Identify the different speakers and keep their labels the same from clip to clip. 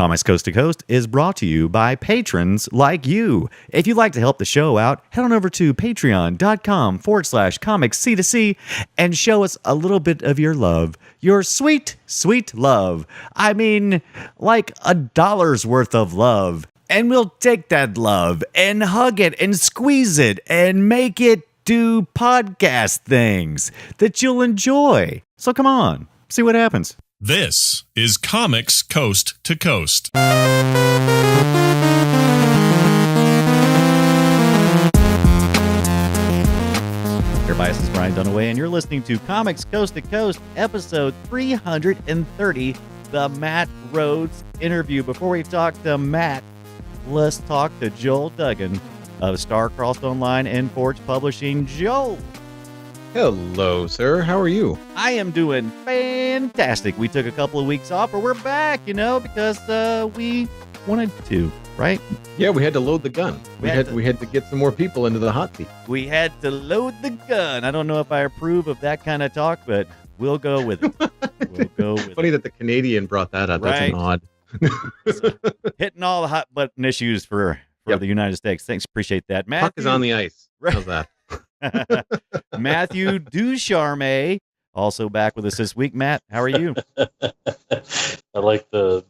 Speaker 1: Comics Coast to Coast is brought to you by patrons like you. If you'd like to help the show out, head on over to patreon.com/comicsc2c and show us a little bit of your love. Your sweet, sweet love. I mean, like $1 worth of love. And we'll take that love and hug it and squeeze it and make it do podcast things that you'll enjoy. So come on, see what happens.
Speaker 2: This is Comics Coast to Coast.
Speaker 1: Everybody, this is Brian Dunaway, and you're listening to Comics Coast to Coast, episode 330, the Matt Rhodes interview. Before we talk to Matt, let's talk to Joel Duggan of Starcrossed Online and Forge Publishing. Joel.
Speaker 3: Hello, sir. How are you?
Speaker 1: I am doing fantastic. We took a couple of weeks off, but we're back, because we wanted to, right?
Speaker 3: Yeah, we had to load the gun. We had to get some more people into the hot seat.
Speaker 1: We had to load the gun. I don't know if I approve of that kind of talk, but we'll go with it.
Speaker 3: Funny that the Canadian brought that up. That's an odd.
Speaker 1: So, hitting all the hot button issues for the United States. Thanks, appreciate that. Matthew,
Speaker 3: puck is on the ice. How's that?
Speaker 1: Matthew Ducharme, also back with us this week. Matt, how are you?
Speaker 4: I like the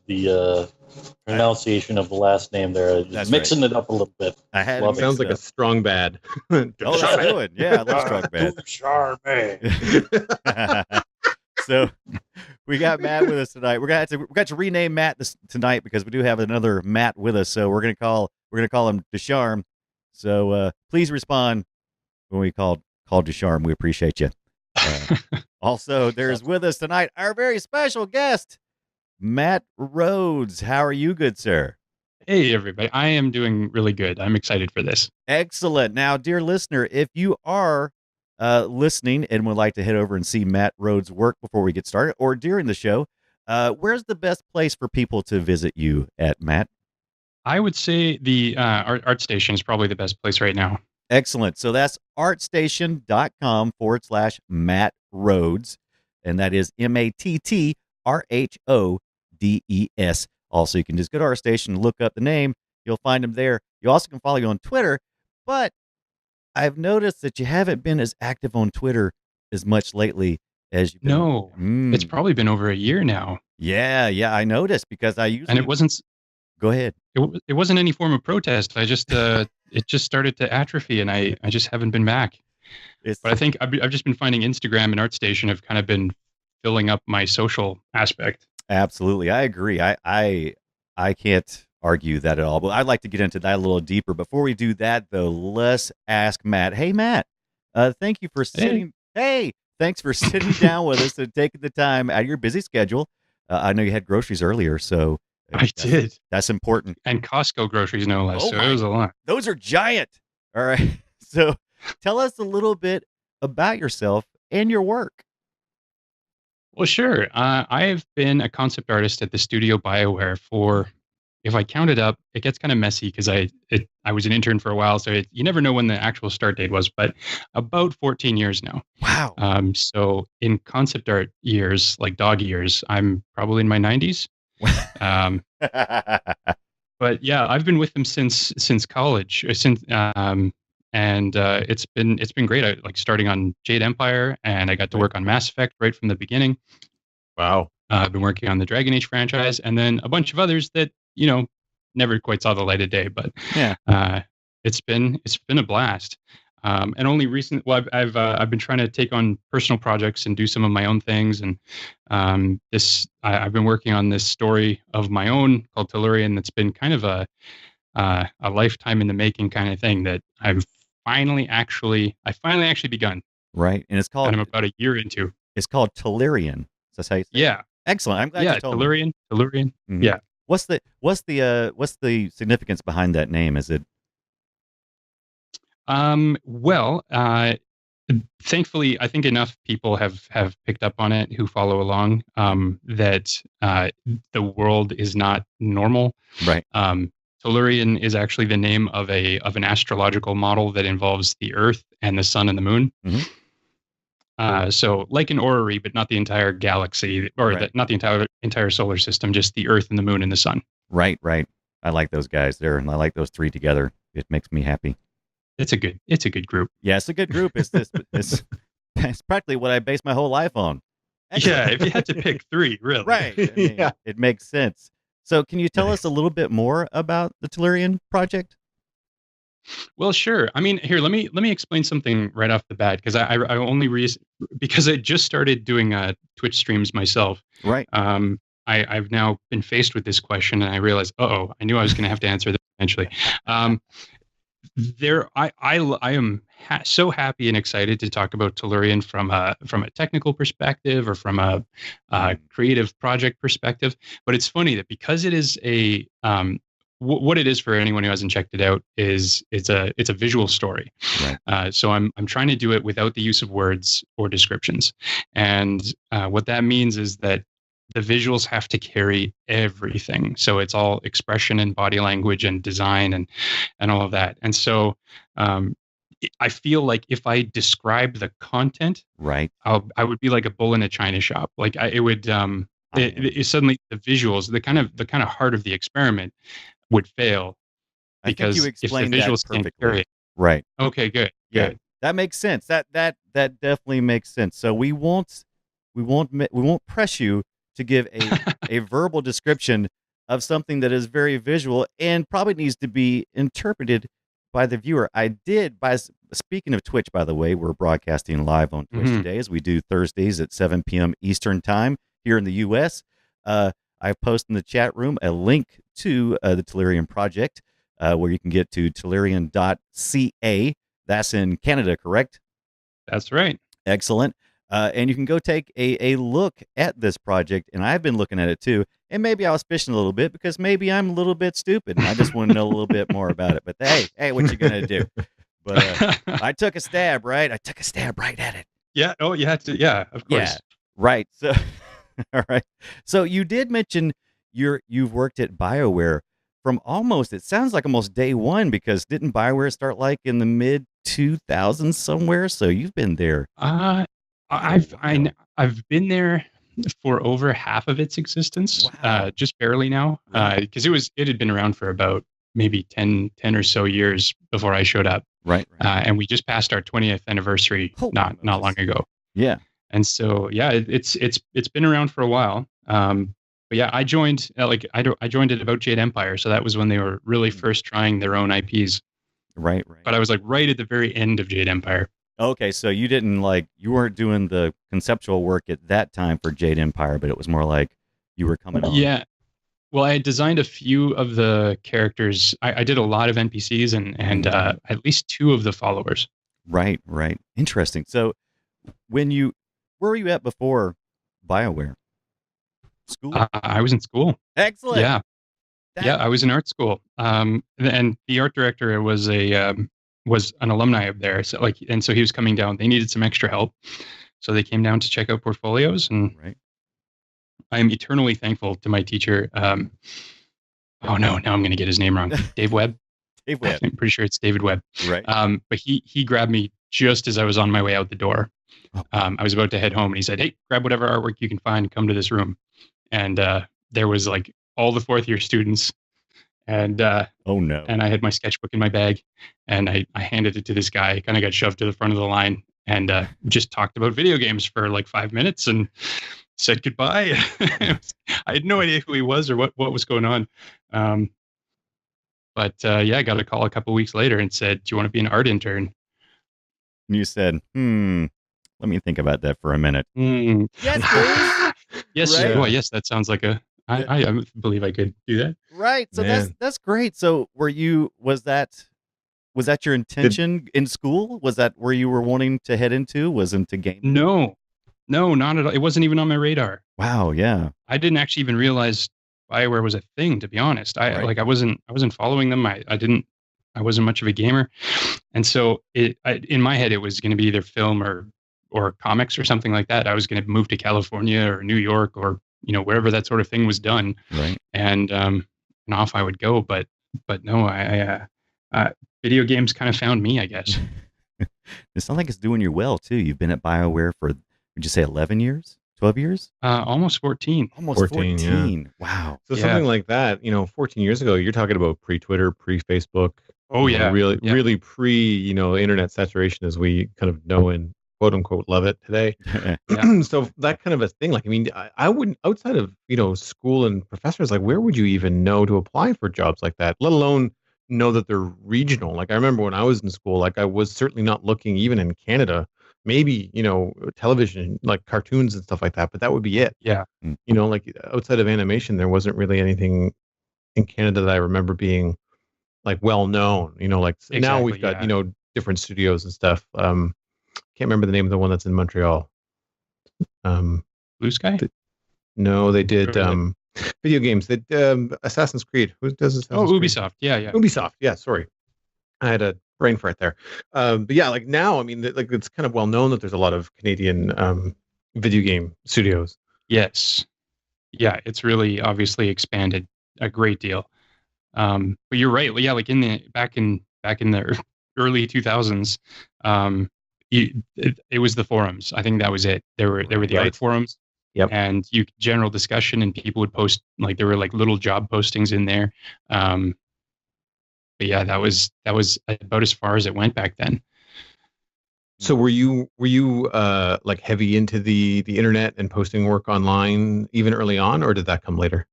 Speaker 4: pronunciation of the last name there. Just mixing it up a little bit.
Speaker 3: Sounds like a strong bad.
Speaker 1: Oh, that's good. Yeah, I love strong bad.
Speaker 4: Ducharme.
Speaker 1: So we got Matt with us tonight. We're got to rename Matt tonight because we do have another Matt with us. So we're gonna call him Ducharme. So please respond when we call Ducharme. We appreciate you. Also, there's with us tonight our very special guest, Matt Rhodes. How are you, good sir?
Speaker 5: Hey, everybody. I am doing really good. I'm excited for this.
Speaker 1: Excellent. Now, dear listener, if you are listening and would like to head over and see Matt Rhodes' work before we get started or during the show, where's the best place for people to visit you at, Matt?
Speaker 5: I would say the Art Station is probably the best place right now.
Speaker 1: Excellent. So that's artstation.com/Matt Rhodes. And that is MATTRHODES. Also, you can just go to ArtStation and look up the name. You'll find him there. You also can follow you on Twitter. But I've noticed that you haven't been as active on Twitter as much lately as you've been.
Speaker 5: No, it's probably been over a year now.
Speaker 1: Yeah, I noticed because I usually...
Speaker 5: And it wasn't...
Speaker 1: Go ahead.
Speaker 5: It wasn't any form of protest. I just... it just started to atrophy, and I just haven't been back. But I think I've just been finding Instagram and ArtStation have kind of been filling up my social aspect.
Speaker 1: Absolutely. I agree. I can't argue that at all. But I'd like to get into that a little deeper. Before we do that, though, let's ask Matt. Hey, Matt, thank you for sitting. Hey, thanks for sitting down with us and taking the time out of your busy schedule. I know you had groceries earlier, so...
Speaker 5: I did.
Speaker 1: That's important.
Speaker 5: And Costco groceries, no less. So it was a lot.
Speaker 1: Those are giant. All right. So tell us a little bit about yourself and your work.
Speaker 5: Well, sure. I've been a concept artist at the studio BioWare for, if I count it up, it gets kind of messy because I was an intern for a while. So you never know when the actual start date was, but about 14 years now.
Speaker 1: Wow.
Speaker 5: So in concept art years, like dog years, I'm probably in my 90s. But yeah, I've been with them since college. It's been great. I like starting on Jade Empire, and I got to work on Mass Effect right from the beginning.
Speaker 3: Wow.
Speaker 5: I've been working on the Dragon Age franchise, and then a bunch of others that never quite saw the light of day. But
Speaker 1: yeah,
Speaker 5: it's been a blast. And only recently, I've been trying to take on personal projects and do some of my own things. And I've been working on this story of my own called Tellurion. That's been kind of a lifetime in the making kind of thing that I've finally actually begun.
Speaker 1: Right, and it's called.
Speaker 5: And I'm about a year into.
Speaker 1: It's called Tellurion. That's how you say it?
Speaker 5: Yeah.
Speaker 1: Excellent. I'm glad you told
Speaker 5: me. Tellurion. Mm-hmm. Yeah.
Speaker 1: What's the significance behind that name? Is it?
Speaker 5: Thankfully, I think enough people have picked up on it who follow along, that the world is not normal.
Speaker 1: Right.
Speaker 5: Tellurion is actually the name of an astrological model that involves the Earth and the Sun and the Moon.
Speaker 1: Mm-hmm.
Speaker 5: So like an orrery, but not the entire galaxy, or
Speaker 1: right.
Speaker 5: not the entire solar system, just the Earth and the Moon and the Sun.
Speaker 1: Right, right. I like those guys there, and I like those three together. It makes me happy.
Speaker 5: It's a good group.
Speaker 1: Yeah, it's a good group. It's practically what I base my whole life on.
Speaker 5: Yeah, if you had to pick three, really.
Speaker 1: Right. I mean,
Speaker 3: Yeah.
Speaker 1: It makes sense. So can you tell
Speaker 3: Nice.
Speaker 1: us a little bit more about the Tellurion project?
Speaker 5: Well, sure. I mean, here, let me explain something right off the bat, because I only because I just started doing Twitch streams myself.
Speaker 1: Right.
Speaker 5: I've now been faced with this question, and I realized, I knew I was going to have to answer this eventually. I am so happy and excited to talk about Tellurion from a technical perspective or from a creative project perspective. But it's funny that because it is a what it is, for anyone who hasn't checked it out, is it's a visual story.
Speaker 1: Right.
Speaker 5: So I'm trying to do it without the use of words or descriptions, and what that means is that the visuals have to carry everything. So it's all expression and body language and design and all of that. And so I feel like if I describe the content,
Speaker 1: Right.
Speaker 5: I would be like a bull in a china shop. Like it would suddenly the visuals, the kind of heart of the experiment would fail,
Speaker 1: I think
Speaker 5: because
Speaker 1: you
Speaker 5: if the
Speaker 1: explained
Speaker 5: visuals
Speaker 1: that
Speaker 5: can't
Speaker 1: perfectly.
Speaker 5: carry it.
Speaker 1: Right.
Speaker 5: Okay, good.
Speaker 1: Yeah.
Speaker 5: Good.
Speaker 1: That makes sense. That definitely makes sense. So we won't press you to give a verbal description of something that is very visual and probably needs to be interpreted by the viewer. Speaking of Twitch, by the way, we're broadcasting live on Twitch today, as we do Thursdays at 7 p.m. Eastern time here in the U.S. I've posted in the chat room a link to the Tellurion project, where you can get to tellurion.ca. That's in Canada, correct?
Speaker 5: That's right.
Speaker 1: Excellent. And you can go take a look at this project, and I've been looking at it too. And maybe I was fishing a little bit because maybe I'm a little bit stupid, and I just want to know a little bit more about it. But hey, what you gonna do? But I took a stab, right? I took a stab right at it.
Speaker 5: Yeah. Oh, you had to. Yeah, of course.
Speaker 1: Yeah, right. So, all right. So you did mention you've worked at BioWare from it sounds like almost day one, because didn't BioWare start like in the mid 2000s somewhere? So you've been there.
Speaker 5: I've been there for over half of its existence,
Speaker 1: Wow.
Speaker 5: just barely now, because it had been around for about maybe 10 or so years before I showed up.
Speaker 1: Right.
Speaker 5: And we just passed our 20th anniversary not long ago.
Speaker 1: Yeah.
Speaker 5: And so it's been around for a while. But yeah, I joined I joined at about Jade Empire, so that was when they were really first trying their own IPs.
Speaker 1: Right.
Speaker 5: But I was like right at the very end of Jade Empire.
Speaker 1: Okay, so you weren't doing the conceptual work at that time for Jade Empire, but it was more like you were coming on.
Speaker 5: Yeah. Well, I had designed a few of the characters. I did a lot of NPCs and at least two of the followers.
Speaker 1: Right. Interesting. So where were you at before BioWare? School?
Speaker 5: I was in school.
Speaker 1: Excellent.
Speaker 5: Yeah. Yeah, I was in art school. And the art director was an alumni of there. So so he was coming down. They needed some extra help, so they came down to check out portfolios. And
Speaker 1: right.
Speaker 5: I am eternally thankful to my teacher. Now I'm going to get his name wrong. Dave Webb.
Speaker 1: Dave Webb.
Speaker 5: I'm pretty sure it's David Webb.
Speaker 1: Right.
Speaker 5: But he grabbed me just as I was on my way out the door. I was about to head home, and he said, "Hey, grab whatever artwork you can find and come to this room." And there was like all the fourth year students. And
Speaker 1: oh no!
Speaker 5: And I had my sketchbook in my bag, and I handed it to this guy. Kind of got shoved to the front of the line, and just talked about video games for like 5 minutes, and said goodbye. I had no idea who he was or what was going on. But I got a call a couple weeks later and said, "Do you want to be an art intern?"
Speaker 1: And you said, let me think about that for a minute.
Speaker 5: Yes, please. Yes.
Speaker 1: Right?
Speaker 5: Well, yes, that sounds like I believe I could do that.
Speaker 1: Right. So
Speaker 3: Man.
Speaker 1: that's great. So was that your intention in school? Was that where you were wanting to head into? Was into gaming?
Speaker 5: No, not at all. It wasn't even on my radar.
Speaker 1: Wow. Yeah.
Speaker 5: I didn't actually even realize BioWare was a thing, to be honest. I wasn't following them. I wasn't much of a gamer. And so in my head, it was going to be either film or comics or something like that. I was going to move to California or New York or, wherever that sort of thing was done.
Speaker 1: Right.
Speaker 5: And off I would go. But no, video games kind of found me, I guess.
Speaker 1: It sounds like it's doing you well too. You've been at BioWare for, would you say 11 years, 12 years?
Speaker 5: Almost 14.
Speaker 1: Almost
Speaker 3: 14,
Speaker 1: 14.
Speaker 3: yeah.
Speaker 1: Wow.
Speaker 3: So
Speaker 5: Yeah.
Speaker 3: something like that, 14 years ago, you're talking about pre-Twitter, pre-Facebook.
Speaker 5: Oh, yeah.
Speaker 3: Really pre, internet saturation as we kind of know and quote unquote love it today.
Speaker 5: Yeah.
Speaker 3: So that kind of a thing, like, I mean, I wouldn't, outside of, school and professors, like, where would you even know to apply for jobs like that, let alone know that they're regional? Like, I remember when I was in school, like, I was certainly not looking even in Canada, maybe, television, like cartoons and stuff like that, but that would be it.
Speaker 5: Yeah.
Speaker 3: Like outside of animation, there wasn't really anything in Canada that I remember being like well known. Like now we've got, different studios and stuff. Can't remember the name of the one that's in Montreal.
Speaker 5: Blue Sky?
Speaker 3: No, they did video games. They Assassin's Creed. Who does Assassin's Creed?
Speaker 5: Ubisoft. Yeah.
Speaker 3: Ubisoft. Yeah, sorry. I had a brain fart there. But yeah, like now, I mean, like it's kind of well known that there's a lot of Canadian video game studios.
Speaker 5: Yes. Yeah, it's really obviously expanded a great deal. But you're right. Yeah, like back in the early 2000s, it was the forums. I think that was it. There were the art forums.
Speaker 3: Yep.
Speaker 5: And general discussion, and people would post, like, there were like little job postings in there. But yeah, that was about as far as it went back then.
Speaker 3: So were you like heavy into the internet and posting work online even early on, or did that come later?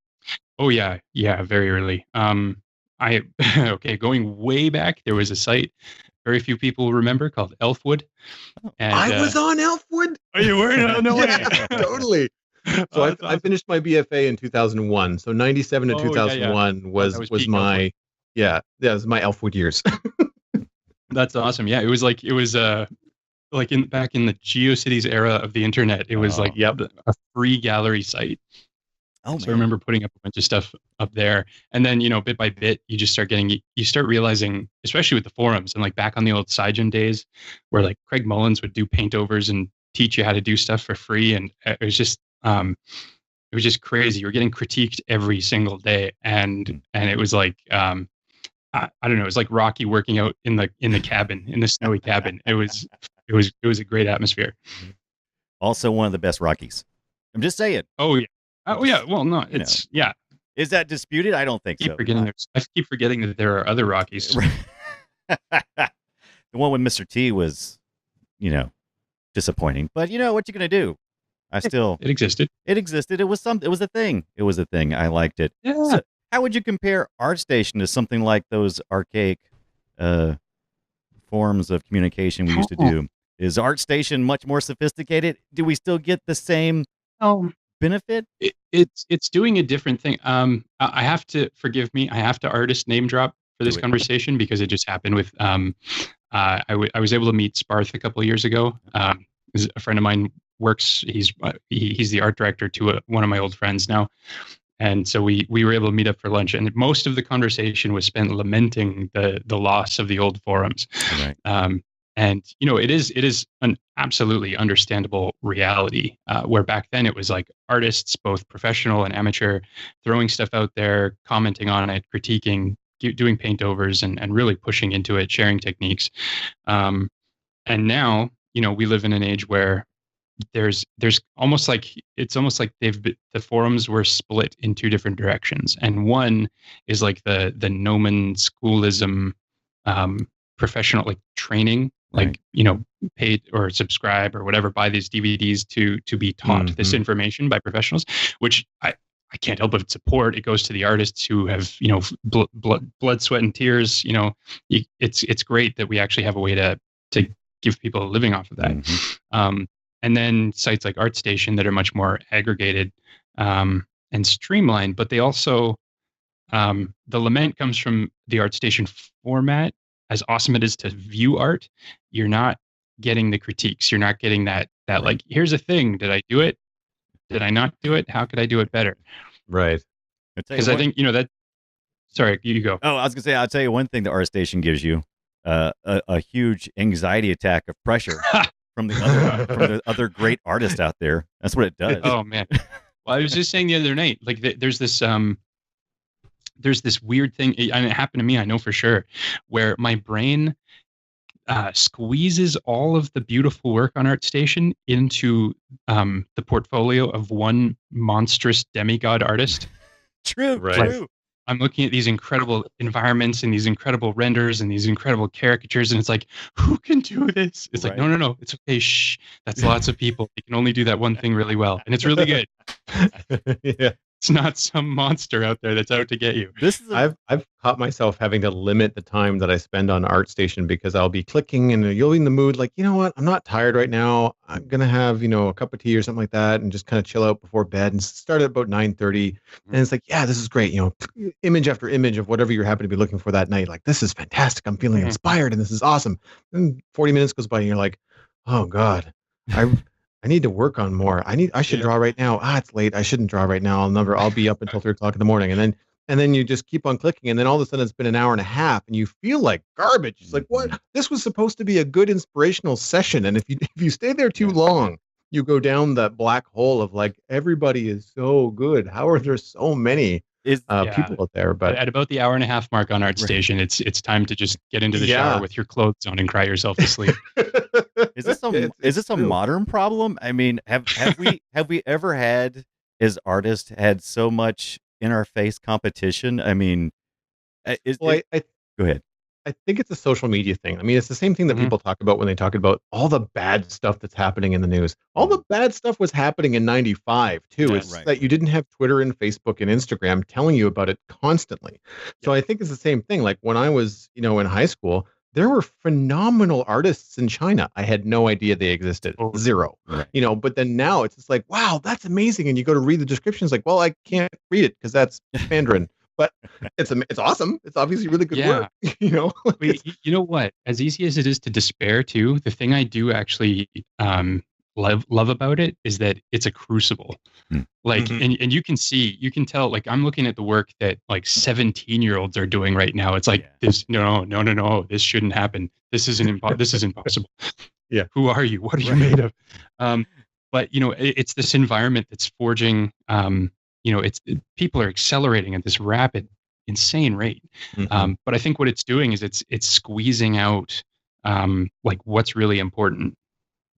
Speaker 5: Oh yeah, very early. Going way back, there was a site very few people remember called Elfwood. And,
Speaker 3: I was on Elfwood.
Speaker 5: Oh, you were? No way.
Speaker 3: Yeah, totally. So I finished my BFA in 2001. So 97 to 2001 was my Elfwood. That was my Elfwood years.
Speaker 5: That's awesome. Yeah, it was back in the GeoCities era of the internet. It was a free gallery site. Oh, so I remember putting up a bunch of stuff up there, and then bit by bit, you start realizing, especially with the forums and like back on the old Cygen days, where like Craig Mullins would do paint overs and teach you how to do stuff for free, and it was just crazy. You were getting critiqued every single day, and it was like I don't know, it was like Rocky working out in the cabin, in the snowy cabin. It was a great atmosphere.
Speaker 1: Also, one of the best Rockies. I'm just saying.
Speaker 5: Oh yeah. Oh yeah, well no, it's yeah.
Speaker 1: Is that disputed? I don't think so.
Speaker 5: I keep forgetting that there are other Rockies.
Speaker 1: The one with Mr. T was, disappointing. But what you gonna do?
Speaker 5: It existed.
Speaker 1: It existed. It was a thing. It was a thing. I liked it.
Speaker 5: Yeah.
Speaker 1: So how would you compare ArtStation to something like those archaic forms of communication we used to do? Is ArtStation much more sophisticated? Do we still get the same benefit?
Speaker 5: It's doing a different thing. I have to, forgive me, I have to artist name drop for this conversation because it just happened with I was able to meet Sparth a couple of years ago. A friend of mine works, he's the art director to one of my old friends now, and so we were able to meet up for lunch, and most of the conversation was spent lamenting the loss of the old forums. Right. And it is an absolutely understandable reality, where back then it was like artists, both professional and amateur, throwing stuff out there, commenting on it, critiquing, doing paint overs, and really pushing into it, sharing techniques. And now, we live in an age where there's almost like the forums were split in two different directions, and one is like the Nomen schoolism, professional, like training. Like, paid or subscribe or whatever, buy these DVDs to be taught this information by professionals, which I can't help but support. It goes to the artists who have, blood, sweat, and tears. It's great that we actually have a way to give people a living off of that. And then sites like ArtStation that are much more aggregated and streamlined, but they also, the lament comes from the ArtStation format. As awesome it is to view art, you're not getting the critiques. You're not getting that like, here's a thing. Did I do it? Did I not do it? How could I do it better?
Speaker 3: Right.
Speaker 5: Because I think, that, sorry, you go.
Speaker 1: Oh, I was going to say, I'll tell you one thing the ArtStation gives you, a huge anxiety attack of pressure from the other great artists out there. That's what it does.
Speaker 5: Oh, man. Well, I was just saying the other night, like there's this weird thing, and it happened to me, I know for sure, where my brain, squeezes all of the beautiful work on ArtStation into the portfolio of one monstrous demigod artist.
Speaker 1: True.
Speaker 5: I'm looking at these incredible environments and these incredible renders and these incredible caricatures, and it's like, who can do this? It's like, no, it's okay. Shh, that's lots of people. They can only do that one thing really well, and it's really good.
Speaker 3: Yeah.
Speaker 5: It's not some monster out there that's out to get you.
Speaker 3: I've caught myself having to limit the time that I spend on ArtStation because I'll be clicking and you'll be in the mood like, you know what, I'm not tired right now. I'm gonna have, a cup of tea or something like that and just kind of chill out before bed and start at about 9:30. And it's like, yeah, this is great. Image after image of whatever you're happen to be looking for that night. Like, this is fantastic. I'm feeling inspired and this is awesome. And 40 minutes goes by and you're like, oh God, I need to work on more. I should draw right now. It's late. I shouldn't draw right now. I'll be up until 3:00 in the morning. And then you just keep on clicking. And then all of a sudden it's been an hour and a half and you feel like garbage. It's like, what? This was supposed to be a good inspirational session. And if you stay there too long, you go down that black hole of like, everybody is so good. How are there so many people out there? But
Speaker 5: at about the hour and a half mark on ArtStation, it's time to just get into the shower with your clothes on and cry yourself to sleep.
Speaker 1: Is this a modern problem? I mean, have we ever had, as artists, had so much in our face competition? I mean, go ahead.
Speaker 3: I think it's a social media thing. I mean, it's the same thing that people talk about when they talk about all the bad stuff that's happening in the news. All the bad stuff was happening in 95 too. It's that you didn't have Twitter and Facebook and Instagram telling you about it constantly. So I think it's the same thing. Like when I was, in high school, there were phenomenal artists in China. I had no idea they existed. Zero. Right. But then now it's just like, wow, that's amazing. And you go to read the descriptions like, well, I can't read it because that's Mandarin. But it's awesome. It's obviously really good work.
Speaker 5: You know what? As easy as it is to despair too, the thing I do actually love about it is that it's a crucible. Like, and you can tell, like, I'm looking at the work that like 17-year-olds are doing right now. It's like this, no, this shouldn't happen. This is impossible.
Speaker 3: Yeah.
Speaker 5: Who are you? What are you made of? But it's this environment that's forging, people are accelerating at this rapid, insane rate. But I think what it's doing is it's squeezing out like what's really important.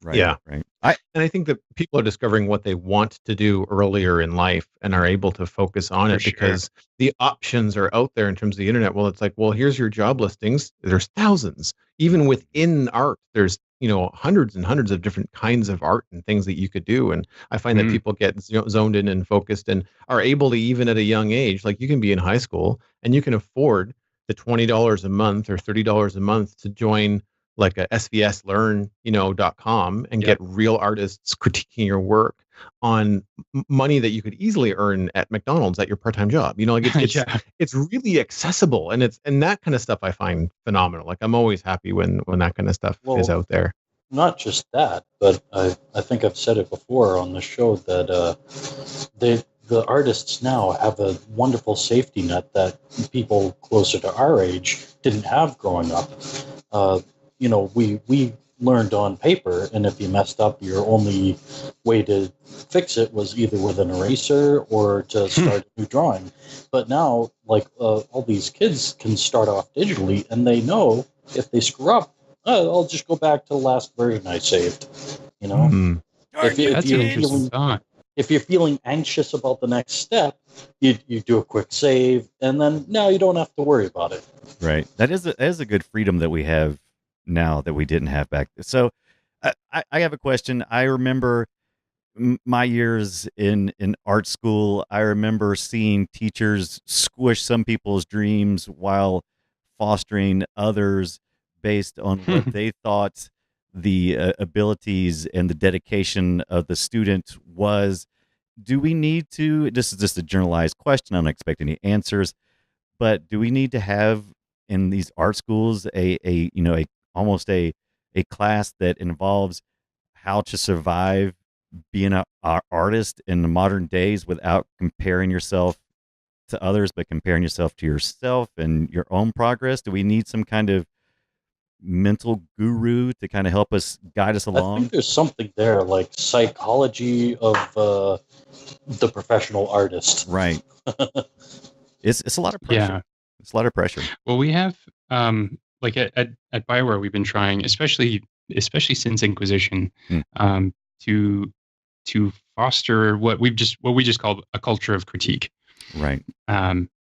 Speaker 1: Right.
Speaker 3: Yeah.
Speaker 1: Right.
Speaker 3: And I think that people are discovering what they want to do earlier in life and are able to focus on it because the options are out there in terms of the internet. Well, it's like, well, here's your job listings. There's thousands. Even within art, there's hundreds and hundreds of different kinds of art and things that you could do. And I find that people get zoned in and focused and are able to, even at a young age, like you can be in high school and you can afford the $20 a month or $30 a month to join like a svslearn.com and get real artists critiquing your work on money that you could easily earn at McDonald's at your part-time job. It's really accessible and that kind of stuff I find phenomenal. Like I'm always happy when that kind of stuff is out there.
Speaker 4: Not just that, but I think I've said it before on the show that the artists now have a wonderful safety net that people closer to our age didn't have growing up. We learned on paper, and if you messed up, your only way to fix it was either with an eraser or to start a new drawing. But now, like all these kids can start off digitally, and they know if they screw up, I'll just go back to the last version I saved. If you're feeling anxious about the next step, you do a quick save, and then now you don't have to worry about it.
Speaker 1: Right. That is a good freedom that we have now that we didn't have back then. So I have a question. I remember my years in art school. I remember seeing teachers squish some people's dreams while fostering others based on what they thought the abilities and the dedication of the student was. Do we need to, this is just a generalized question, I don't expect any answers, but do we need to have in these art schools almost a class that involves how to survive being an artist in the modern days without comparing yourself to others, but comparing yourself to yourself and your own progress? Do we need some kind of mental guru to kind of help us guide us along?
Speaker 4: I think there's something there, like psychology of the professional artist.
Speaker 1: Right. It's a lot of pressure.
Speaker 5: Yeah.
Speaker 1: It's a lot of pressure.
Speaker 5: Well, we have like at Bioware, we've been trying, especially since Inquisition,
Speaker 1: Hmm.
Speaker 5: To foster what we just called a culture of critique.
Speaker 1: Right.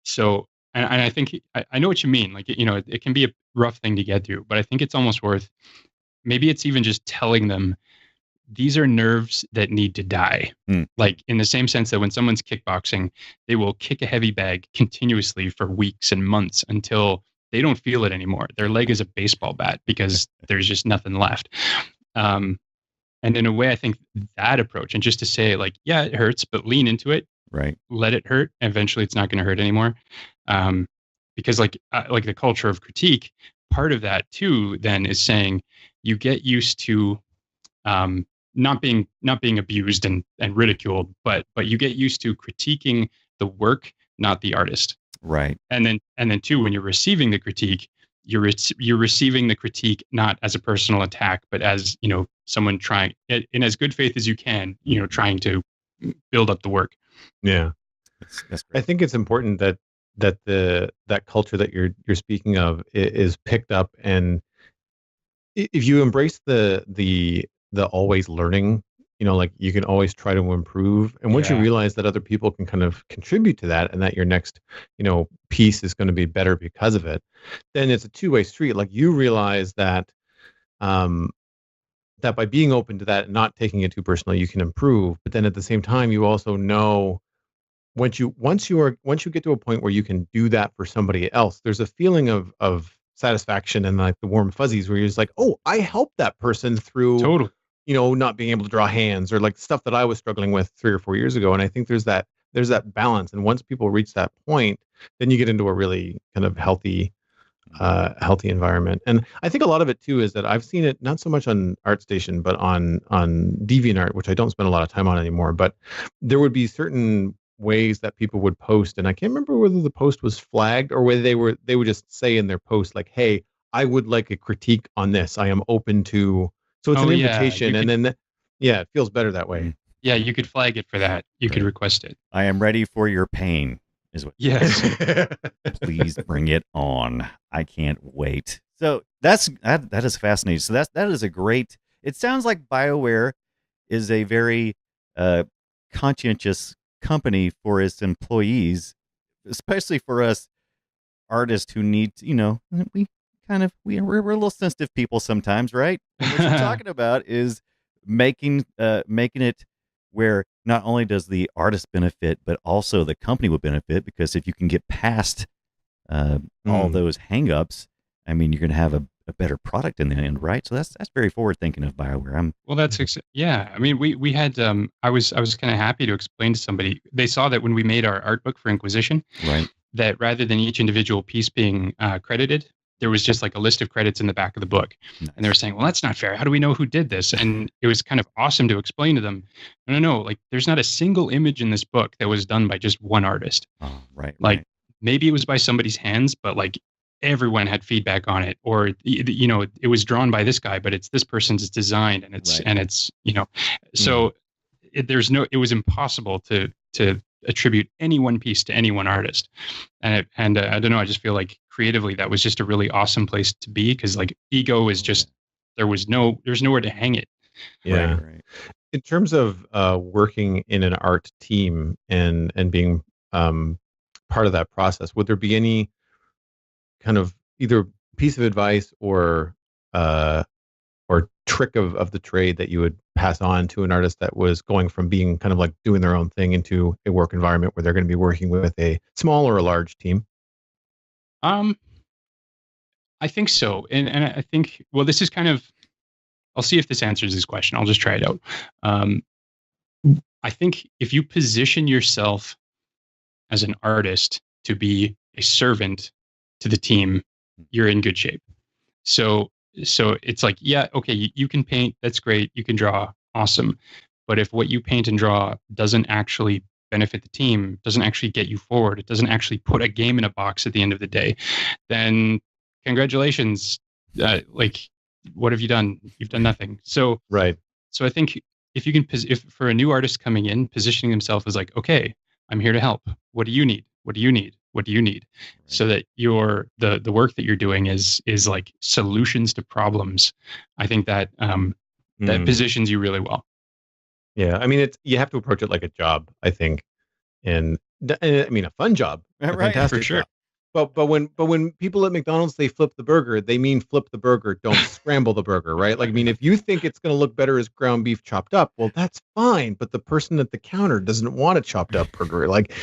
Speaker 5: So, and I think I know what you mean. Like, it can be a rough thing to get through, but I think it's almost worth. Maybe it's even just telling them these are nerves that need to die.
Speaker 1: Hmm.
Speaker 5: Like, in the same sense that when someone's kickboxing, they will kick a heavy bag continuously for weeks and months until they don't feel it anymore. Their leg is a baseball bat because there's just nothing left. And in a way, I think that approach, and just to say, like, yeah, it hurts, but lean into it.
Speaker 1: Right.
Speaker 5: Let it hurt. Eventually, it's not going to hurt anymore. Because like the culture of critique, part of that too, then is saying you get used to not being abused and ridiculed, but you get used to critiquing the work, not the artist.
Speaker 1: Right.
Speaker 5: And then too, when you're receiving the critique, you're receiving the critique not as a personal attack, but as, someone trying in as good faith as you can, trying to build up the work.
Speaker 3: Yeah.
Speaker 1: That's great.
Speaker 3: I think it's important that that culture that you're speaking of is picked up, and if you embrace the always learning, like you can always try to improve, and once you
Speaker 5: Yeah.
Speaker 3: realize that other people can kind of contribute to that, and that your next piece is going to be better because of it, then it's a two-way street. Like, you realize that that by being open to that and not taking it too personally, you can improve. But then at the same time, you also know once you get to a point where you can do that for somebody else, there's a feeling of satisfaction and like the warm fuzzies where you're just like, oh, I helped that person through
Speaker 5: Totally.
Speaker 3: not being able to draw hands, or like stuff that I was struggling with 3 or 4 years ago. And I think there's that balance. And once people reach that point, then you get into a really kind of healthy environment. And I think a lot of it too is that I've seen it not so much on ArtStation, but on DeviantArt, which I don't spend a lot of time on anymore. But there would be certain ways that people would post, and I can't remember whether the post was flagged or whether they would just say in their post like, "Hey, I would like a critique on this. I am open to." So it's an invitation, and then it feels better that way.
Speaker 5: Yeah, you could flag it for that. You could request it.
Speaker 1: I am ready for your pain. Is what?
Speaker 5: Yes.
Speaker 1: Please bring it on. I can't wait. So that is fascinating. So that is a great. It sounds like BioWare is a very conscientious company for its employees, especially for us artists who need. We're a little sensitive people sometimes, right? And what you're talking about is making it where not only does the artist benefit, but also the company will benefit, because if you can get past all those hangups, I mean, you're going to have a better product in the end, right? So that's very forward thinking of BioWare.
Speaker 5: Yeah. I mean, we had I was kind of happy to explain to somebody. They saw that when we made our art book for Inquisition,
Speaker 1: right,
Speaker 5: that rather than each individual piece being credited, there was just like a list of credits in the back of the book.
Speaker 1: Nice.
Speaker 5: And they were saying, well, that's not fair. How do we know who did this? And it was kind of awesome to explain to them, no, like there's not a single image in this book that was done by just one artist.
Speaker 1: Oh, right.
Speaker 5: Like maybe it was by somebody's hands, but like everyone had feedback on it, or, it was drawn by this guy, but it's this person's design, and it's, so it was impossible to attribute any one piece to any one artist. And I don't know, I just feel like creatively that was just a really awesome place to be, because like ego is just there's nowhere to hang it.
Speaker 3: Yeah.
Speaker 1: Right.
Speaker 3: In terms of working in an art team and being part of that process, would there be any kind of either piece of advice or trick of the trade that you would pass on to an artist that was going from being kind of like doing their own thing into a work environment where they're going to be working with a small or a large team?
Speaker 5: I think so. And I think, well, this is kind of, I'll see if this answers this question. I'll just try it out. I think if you position yourself as an artist to be a servant to the team, you're in good shape. So it's like, yeah, okay, you can paint, that's great. You can draw, awesome. But if what you paint and draw doesn't actually benefit the team, doesn't actually get you forward, it doesn't actually put a game in a box at the end of the day, then congratulations. Like, what have you done? You've done nothing. So,
Speaker 3: right.
Speaker 5: So I think if for a new artist coming in, positioning himself as like, okay, I'm here to help. What do you need? What do you need? What do you need? So that the work that you're doing is like solutions to problems. I think that that positions you really well.
Speaker 3: Yeah, I mean, you have to approach it like a job, I think, and I mean a fun job, a
Speaker 1: Right,
Speaker 3: fantastic
Speaker 5: for sure.
Speaker 3: job. But when people at McDonald's they flip the burger, they mean flip the burger, don't scramble the burger, right? Like, I mean, if you think it's going to look better as ground beef chopped up, well, that's fine. But the person at the counter doesn't want a chopped up burger. Like,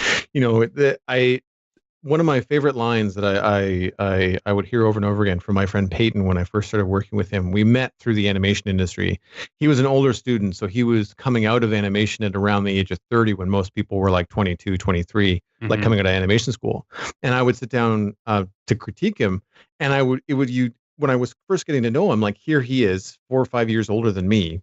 Speaker 3: one of my favorite lines that I would hear over and over again from my friend Peyton when I first started working with him. We met through the animation industry. He was an older student, so he was coming out of animation at around the age of 30 when most people were like 22, 23, like coming out of animation school. And I would sit down to critique him, and when I was first getting to know him, like here he is, 4 or 5 years older than me,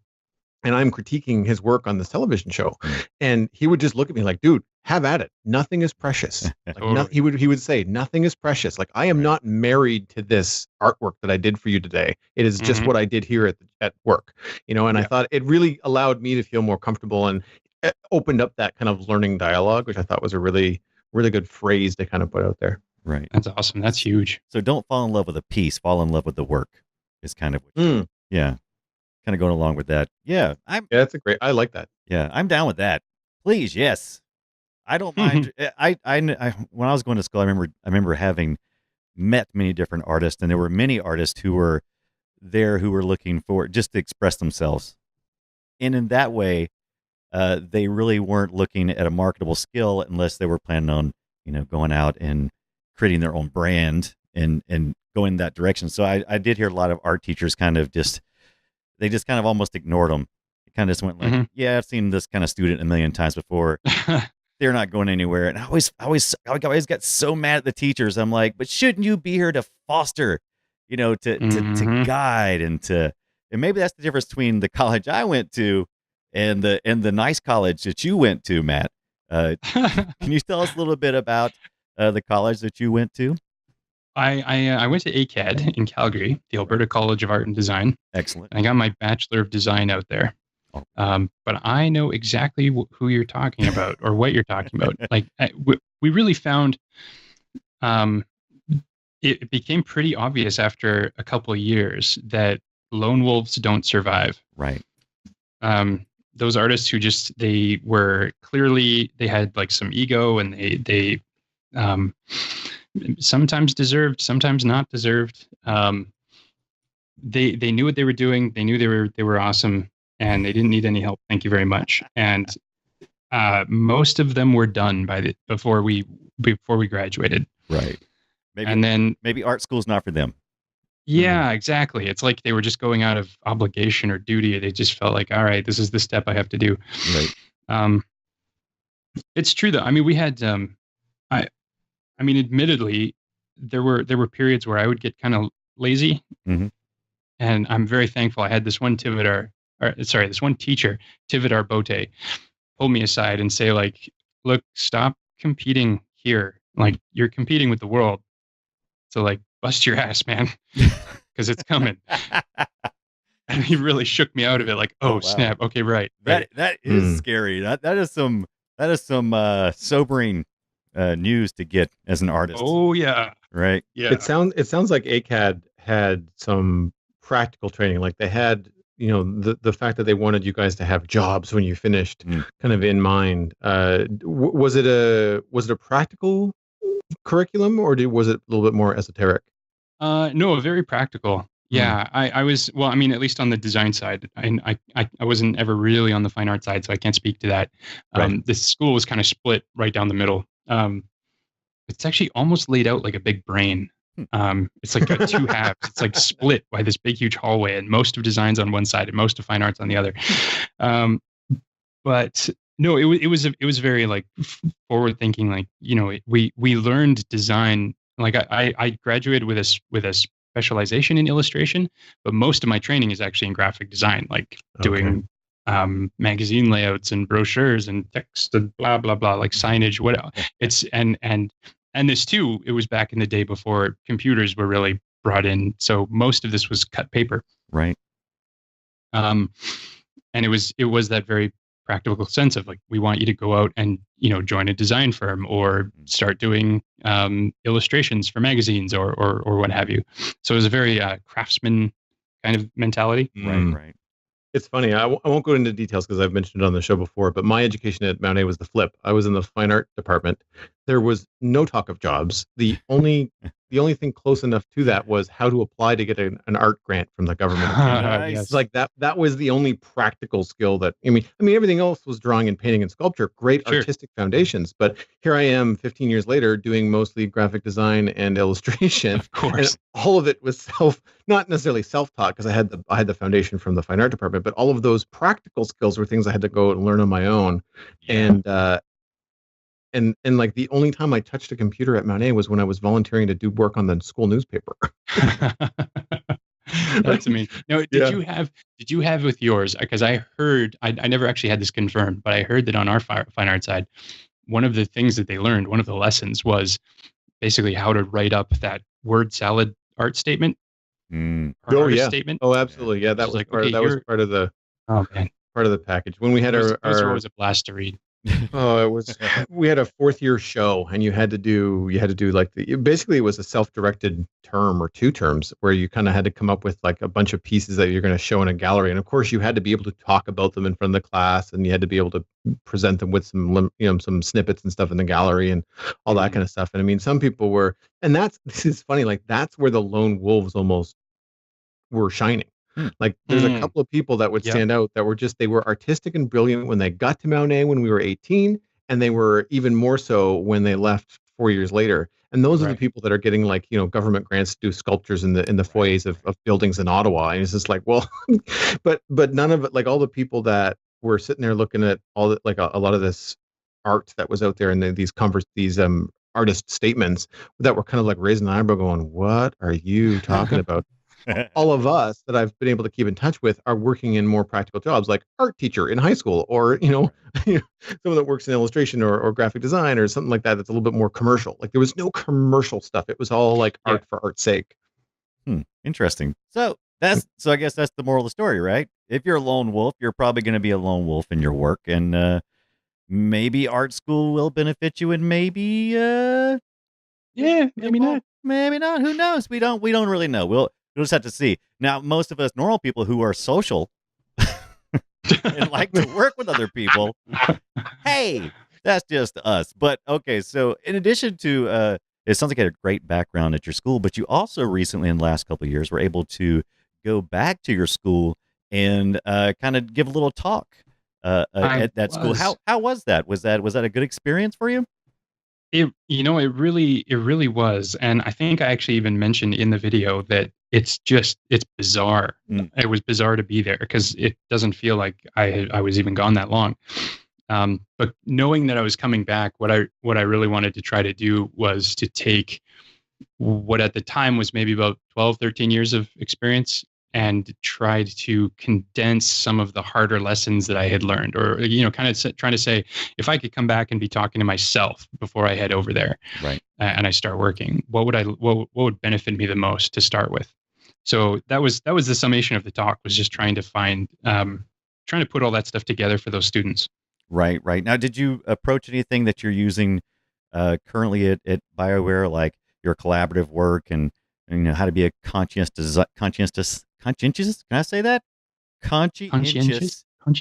Speaker 3: and I'm critiquing his work on this television show, and he would just look at me like, dude, have at it. Nothing is precious. Like, he would say, nothing is precious. Like, I am not married to this artwork that I did for you today. It is just what I did here at work, and I thought it really allowed me to feel more comfortable, and it opened up that kind of learning dialogue, which I thought was a really, really good phrase to kind of put out there.
Speaker 1: Right.
Speaker 5: That's awesome. That's huge.
Speaker 1: So don't fall in love with a piece, fall in love with the work is kind of what yeah. Kind of going along with that. Yeah.
Speaker 3: That's I like that.
Speaker 1: Yeah, I'm down with that. Please, yes. I don't mind. I when I was going to school, I remember having met many different artists, and there were many artists who were there who were looking for just to express themselves. And in that way, they really weren't looking at a marketable skill unless they were planning on, going out and creating their own brand and going that direction. So I did hear a lot of art teachers kind of they just kind of almost ignored them. It kind of just went like, yeah, I've seen this kind of student a million times before. They're not going anywhere. And I always got so mad at the teachers. I'm like, but shouldn't you be here to foster, to guide and maybe that's the difference between the college I went to and the nice college that you went to, Matt. Can you tell us a little bit about the college that you went to?
Speaker 5: I went to ACAD in Calgary, the Alberta College of Art and Design.
Speaker 1: Excellent.
Speaker 5: I got my Bachelor of Design out there. But I know exactly who you're talking about or what you're talking about. Like we really found it became pretty obvious after a couple of years that lone wolves don't survive.
Speaker 1: Right.
Speaker 5: Those artists who they had like some ego, and they sometimes deserved, sometimes not deserved. They knew what they were doing. They knew they were awesome, and they didn't need any help. Thank you very much. And most of them were done before we graduated.
Speaker 1: Right. Maybe art school's not for them.
Speaker 5: Yeah, exactly. It's like they were just going out of obligation or duty. They just felt like, all right, this is the step I have to do.
Speaker 1: Right.
Speaker 5: It's true though. I mean, we had, admittedly, there were periods where I would get kind of lazy, and I'm very thankful. I had this one teacher, Tividar Bote, pull me aside and say, like, look, stop competing here. Like, you're competing with the world. So, like, bust your ass, man, because it's coming. And he really shook me out of it. Like, oh, wow. Snap. Okay, right.
Speaker 1: That is scary. That is some sobering news to get as an artist.
Speaker 5: Oh yeah.
Speaker 1: Right.
Speaker 5: Yeah.
Speaker 3: It sounds like ACAD had some practical training. Like they had, the fact that they wanted you guys to have jobs when you finished kind of in mind. Was it a practical curriculum, or was it a little bit more esoteric?
Speaker 5: No, very practical. Yeah, I was, well, I mean, at least on the design side. I wasn't ever really on the fine art side, so I can't speak to that.
Speaker 3: Right.
Speaker 5: The school was kind of split right down the middle. It's actually almost laid out like a big brain. It's like got two halves. It's like split by this big, huge hallway, and most of design's on one side and most of fine art's on the other. But no, it was very like forward thinking. Like, we learned design. Like I graduated with a specialization in illustration, but most of my training is actually in graphic design, like doing magazine layouts and brochures and text and blah blah blah, like signage. What else? It's and this too. It was back in the day before computers were really brought in, so most of this was cut paper.
Speaker 1: Right.
Speaker 5: And it was that very practical sense of like, we want you to go out and, join a design firm or start doing illustrations for magazines or what have you. So it was a very craftsman kind of mentality.
Speaker 1: Right.
Speaker 3: It's funny. I won't go into details because I've mentioned it on the show before, but my education at Mount A was the flip. I was in the fine art department. There was no talk of jobs. The only thing close enough to that was how to apply to get an art grant from the government.
Speaker 1: Nice.
Speaker 5: Yes.
Speaker 3: It's like that was the only practical skill that I mean everything else was drawing and painting and sculpture, great
Speaker 5: Sure.
Speaker 3: artistic foundations. But here I am 15 years later doing mostly graphic design and illustration.
Speaker 5: Of course.
Speaker 3: And all of it was not necessarily self-taught because I had the foundation from the fine art department, but all of those practical skills were things I had to go and learn on my own.
Speaker 5: Yeah.
Speaker 3: And like the only time I touched a computer at Mount A was when I was volunteering to do work on the school newspaper.
Speaker 5: That's amazing. No, did you have with yours? Because I heard, I never actually had this confirmed, but I heard that on our fine art side, one of the things that they learned, one of the lessons was basically how to write up that word salad art statement.
Speaker 1: Mm.
Speaker 5: Or
Speaker 3: Oh,
Speaker 5: artist
Speaker 3: yeah.
Speaker 5: statement.
Speaker 3: Oh, absolutely. Yeah, that
Speaker 5: It's
Speaker 3: was
Speaker 5: like,
Speaker 3: part,
Speaker 5: okay,
Speaker 3: that was part of the
Speaker 5: Oh man,
Speaker 3: package. When we had
Speaker 5: those were
Speaker 3: our
Speaker 5: always a blast to read.
Speaker 3: we had a fourth year show and you had to do like basically it was a self-directed term or two terms where you kind of had to come up with like a bunch of pieces that you're going to show in a gallery, and of course you had to be able to talk about them in front of the class, and you had to be able to present them with some snippets and stuff in the gallery and all that kind of stuff. And I mean, some people were, and this is funny, like that's where the lone wolves almost were shining. Like there's a couple of people that would stand out that were they were artistic and brilliant when they got to Mount A when we were 18, and they were even more so when they left 4 years later. And those are the people that are getting like, government grants to do sculptures in the foyers of buildings in Ottawa. And it's just like, well, but none of it, like all the people that were sitting there looking at all the, like a lot of this art that was out there and these artist statements that were kind of like raising the eyebrow going, what are you talking about? All of us that I've been able to keep in touch with are working in more practical jobs like art teacher in high school, or someone that works in illustration or graphic design or something like that that's a little bit more commercial. Like there was no commercial stuff. It was all like art for art's sake.
Speaker 1: Interesting. So I guess that's the moral of the story, right? If you're a lone wolf, you're probably going to be a lone wolf in your work, and maybe art school will benefit you, and maybe
Speaker 5: maybe not.
Speaker 1: Maybe not. Who knows? We don't really know. We'll just have to see. Now, most of us normal people who are social and like to work with other people, hey, that's just us. But okay, so in addition to it sounds like you had a great background at your school, but you also recently in the last couple of years were able to go back to your school and kind of give a little talk at that school. How was that? Was that a good experience for you?
Speaker 5: It really was. And I think I actually even mentioned in the video that it's bizarre. It was bizarre to be there because it doesn't feel like I was even gone that long. But knowing that I was coming back, what I really wanted to try to do was to take what at the time was maybe about 12, 13 years of experience and tried to condense some of the harder lessons that I had learned, or kind of trying to say, if I could come back and be talking to myself before I head over there,
Speaker 1: right,
Speaker 5: and I start working, what would benefit me the most to start with? So that was the summation of the talk, was just trying to find, trying to put all that stuff together for those students.
Speaker 1: Right. Now, did you approach anything that you're using currently at BioWare, like your collaborative work and how to be a conscientious? Can I say that? Conscientious.
Speaker 5: Oh,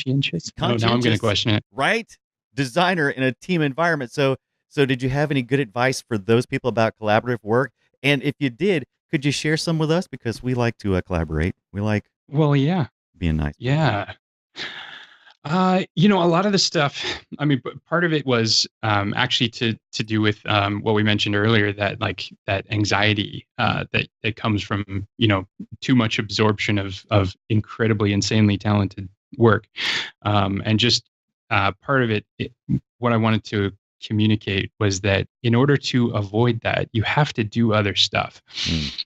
Speaker 5: now I'm going to question it.
Speaker 1: Right. Designer in a team environment. So did you have any good advice for those people about collaborative work? And if you did, could you share some with us? Because we like to collaborate. We like being nice.
Speaker 5: Yeah. A lot of the stuff, I mean, part of it was actually to do with what we mentioned earlier, that anxiety that comes from, too much absorption of incredibly, insanely talented work. And just part of it, what I wanted to communicate was that in order to avoid that, you have to do other stuff.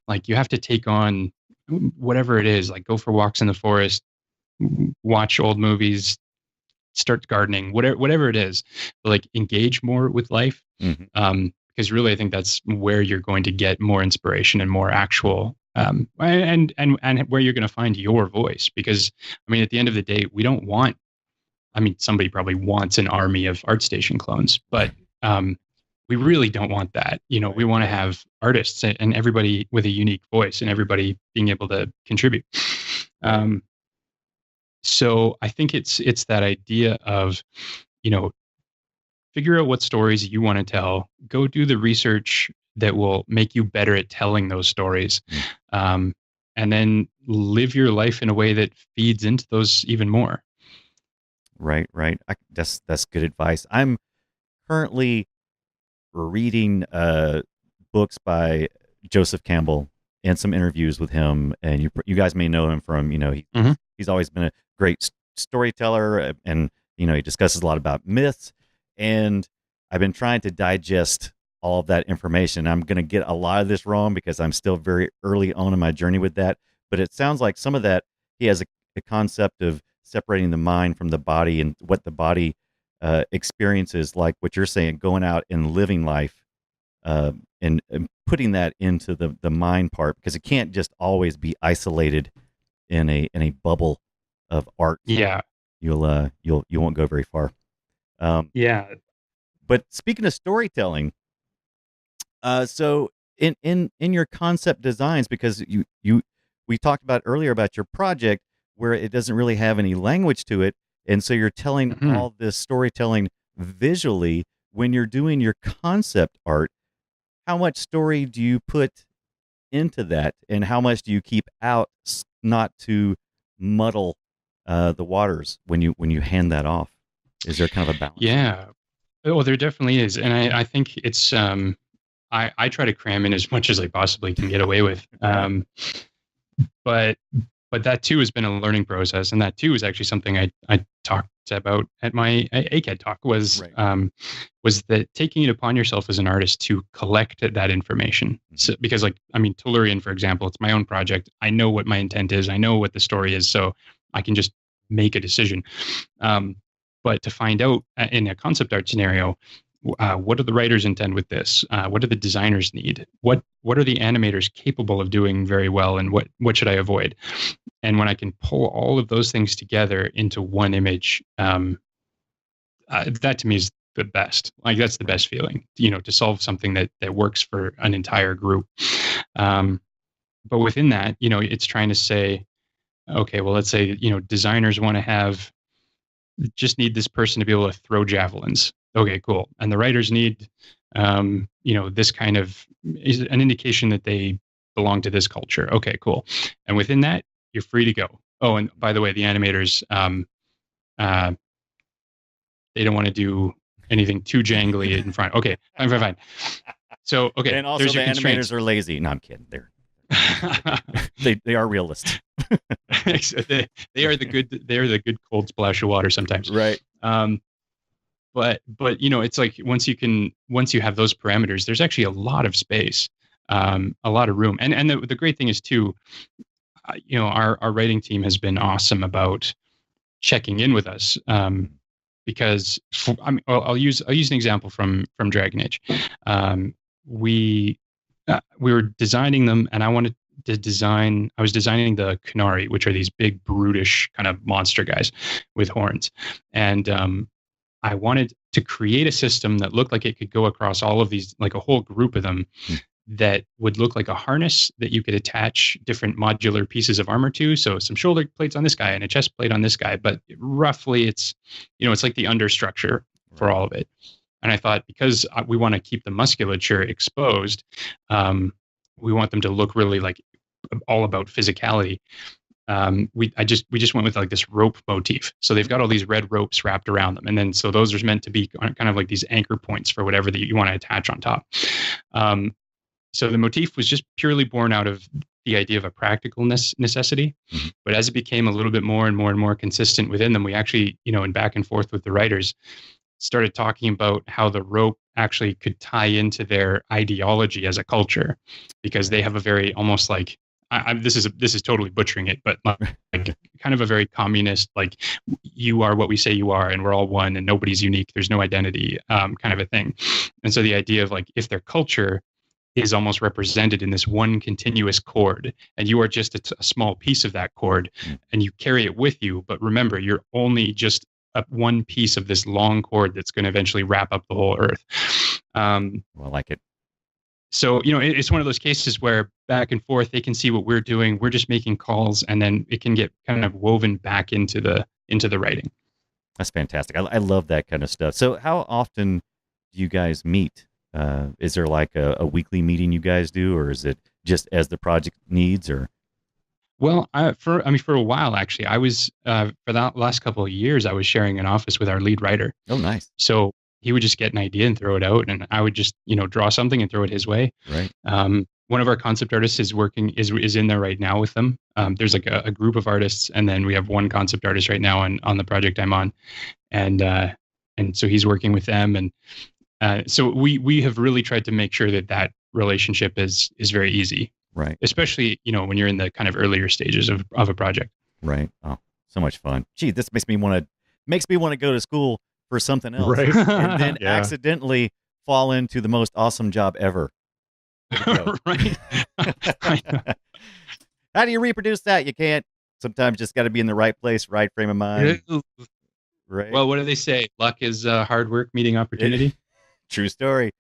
Speaker 5: Like you have to take on whatever it is, like go for walks in the forest, watch old movies, start gardening, whatever it is, but like engage more with life. Because really, I think that's where you're going to get more inspiration and more actual, and where you're going to find your voice. Because I mean, at the end of the day, we don't want I mean, somebody probably wants an army of ArtStation clones, but we really don't want that. We want to have artists and everybody with a unique voice and everybody being able to contribute. So I think it's that idea of, figure out what stories you want to tell, go do the research that will make you better at telling those stories. And then live your life in a way that feeds into those even more.
Speaker 1: Right. That's good advice. I'm currently reading books by Joseph Campbell and some interviews with him, and you guys may know him from he's always been a great storyteller, and he discusses a lot about myths, and I've been trying to digest all of that information. I'm going to get a lot of this wrong because I'm still very early on in my journey with that, but it sounds like some of that he has a concept of separating the mind from the body and what the body experiences, like what you're saying, going out and living life, and putting that into the mind part, because it can't just always be isolated in a bubble of art.
Speaker 5: Yeah,
Speaker 1: you won't go very far. But speaking of storytelling, so in your concept designs, because we talked about earlier about your project where it doesn't really have any language to it, and so you're telling all this storytelling visually. When you're doing your concept art, how much story do you put into that, and how much do you keep out, not to muddle the waters when you hand that off? Is there kind of a balance?
Speaker 5: Yeah. Oh, there definitely is, and I think it's I try to cram in as much as I possibly can get away with, but that too has been a learning process, and that too is actually something I talked about at my ACAD talk was that taking it upon yourself as an artist to collect that information. So, because Tellurion, for example, it's my own project. I know what my intent is. I know what the story is, so I can just make a decision. But to find out in a concept art scenario, what do the writers intend with this? What do the designers need? What are the animators capable of doing very well, and what should I avoid? And when I can pull all of those things together into one image, that to me is the best. Like, that's the best feeling, to solve something that works for an entire group. But within that, it's trying to say, okay, well, let's say, designers want to just need this person to be able to throw javelins. Okay, cool. And the writers need, this kind of is an indication that they belong to this culture. Okay, cool. And within that, you're free to go. Oh, and by the way, the animators, they don't want to do anything too jangly in front. Okay, fine. So, okay.
Speaker 1: And also, the animators are lazy. No, I'm kidding. They are realists.
Speaker 5: they are the good. They are the good cold splash of water sometimes.
Speaker 1: Right.
Speaker 5: But it's like once you have those parameters, there's actually a lot of space, a lot of room. And the great thing is too, our writing team has been awesome about checking in with us. Because I'll use an example from Dragon Age. We were designing them, and I was designing the Kunari, which are these big, brutish kind of monster guys with horns. And I wanted to create a system that looked like it could go across all of these, like a whole group of them, that would look like a harness that you could attach different modular pieces of armor to. So some shoulder plates on this guy and a chest plate on this guy. But roughly it's like the understructure for all of it. And I thought, because we want to keep the musculature exposed, we want them to look really like all about physicality. We just went with like this rope motif. So they've got all these red ropes wrapped around them. And then, so those are meant to be kind of like these anchor points for whatever that you want to attach on top. So the motif was just purely born out of the idea of a practical necessity. Mm-hmm. But as it became a little bit more and more and more consistent within them, we actually, in back and forth with the writers, started talking about how the rope actually could tie into their ideology as a culture, because they have a very almost like, this is totally butchering it, but like kind of a very communist, like, you are what we say you are, and we're all one, and nobody's unique. There's no identity, kind of a thing. And so the idea of like, if their culture is almost represented in this one continuous chord, and you are just a small piece of that chord, and you carry it with you. But remember, you're only just one piece of this long cord that's going to eventually wrap up the whole Earth.
Speaker 1: Well, I like it.
Speaker 5: So, it's one of those cases where back and forth, they can see what we're doing. We're just making calls, and then it can get kind of woven back into the writing.
Speaker 1: That's fantastic. I love that kind of stuff. So how often do you guys meet? Is there like a weekly meeting you guys do, or is it just as the project needs, or?
Speaker 5: Well, for a while, actually, I was, for the last couple of years, I was sharing an office with our lead writer.
Speaker 1: Oh, nice.
Speaker 5: So he would just get an idea and throw it out, and I would just, draw something and throw it his way.
Speaker 1: Right.
Speaker 5: One of our concept artists is in there right now with them. There's like a group of artists, and then we have one concept artist right now on the project I'm on, and so he's working with them, and so we have really tried to make sure that relationship is very easy.
Speaker 1: Right.
Speaker 5: Especially, when you're in the kind of earlier stages of a project.
Speaker 1: Right. Oh, so much fun. Gee, this makes me want to go to school for something else.
Speaker 3: Right.
Speaker 1: And then
Speaker 3: Yeah.
Speaker 1: accidentally fall into the most awesome job ever.
Speaker 5: Right.
Speaker 1: How do you reproduce that? You can't. Sometimes just got to be in the right place, right frame of mind. Right.
Speaker 5: Well, what do they say? Luck is hard work meeting opportunity.
Speaker 1: True story.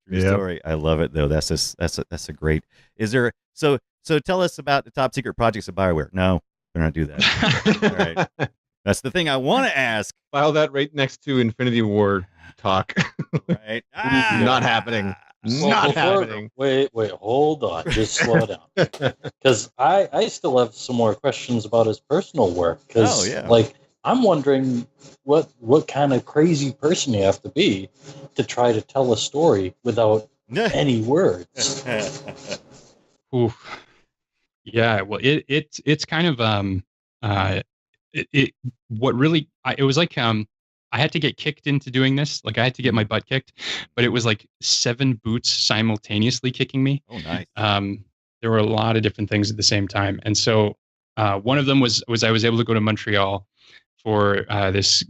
Speaker 1: True story. I love it though. That's a great. Is there so tell us about the top secret projects of BioWare. No, we're not do that. All right. That's the thing I want to ask.
Speaker 3: File that right next to Infinity War talk.
Speaker 1: Right.
Speaker 3: Not happening. Not happening.
Speaker 4: Wait, hold on. Just slow down. Because I still have some more questions about his personal work. Because, I'm wondering what kind of crazy person you have to be to try to tell a story without any words.
Speaker 5: Oof. Yeah. Well, it's kind of what really it was like I had to get kicked into doing this. Like I had to get my butt kicked, but it was like 7 boots simultaneously kicking me.
Speaker 1: Oh, nice.
Speaker 5: There were a lot of different things at the same time. And so one of them was I was able to go to Montreal for this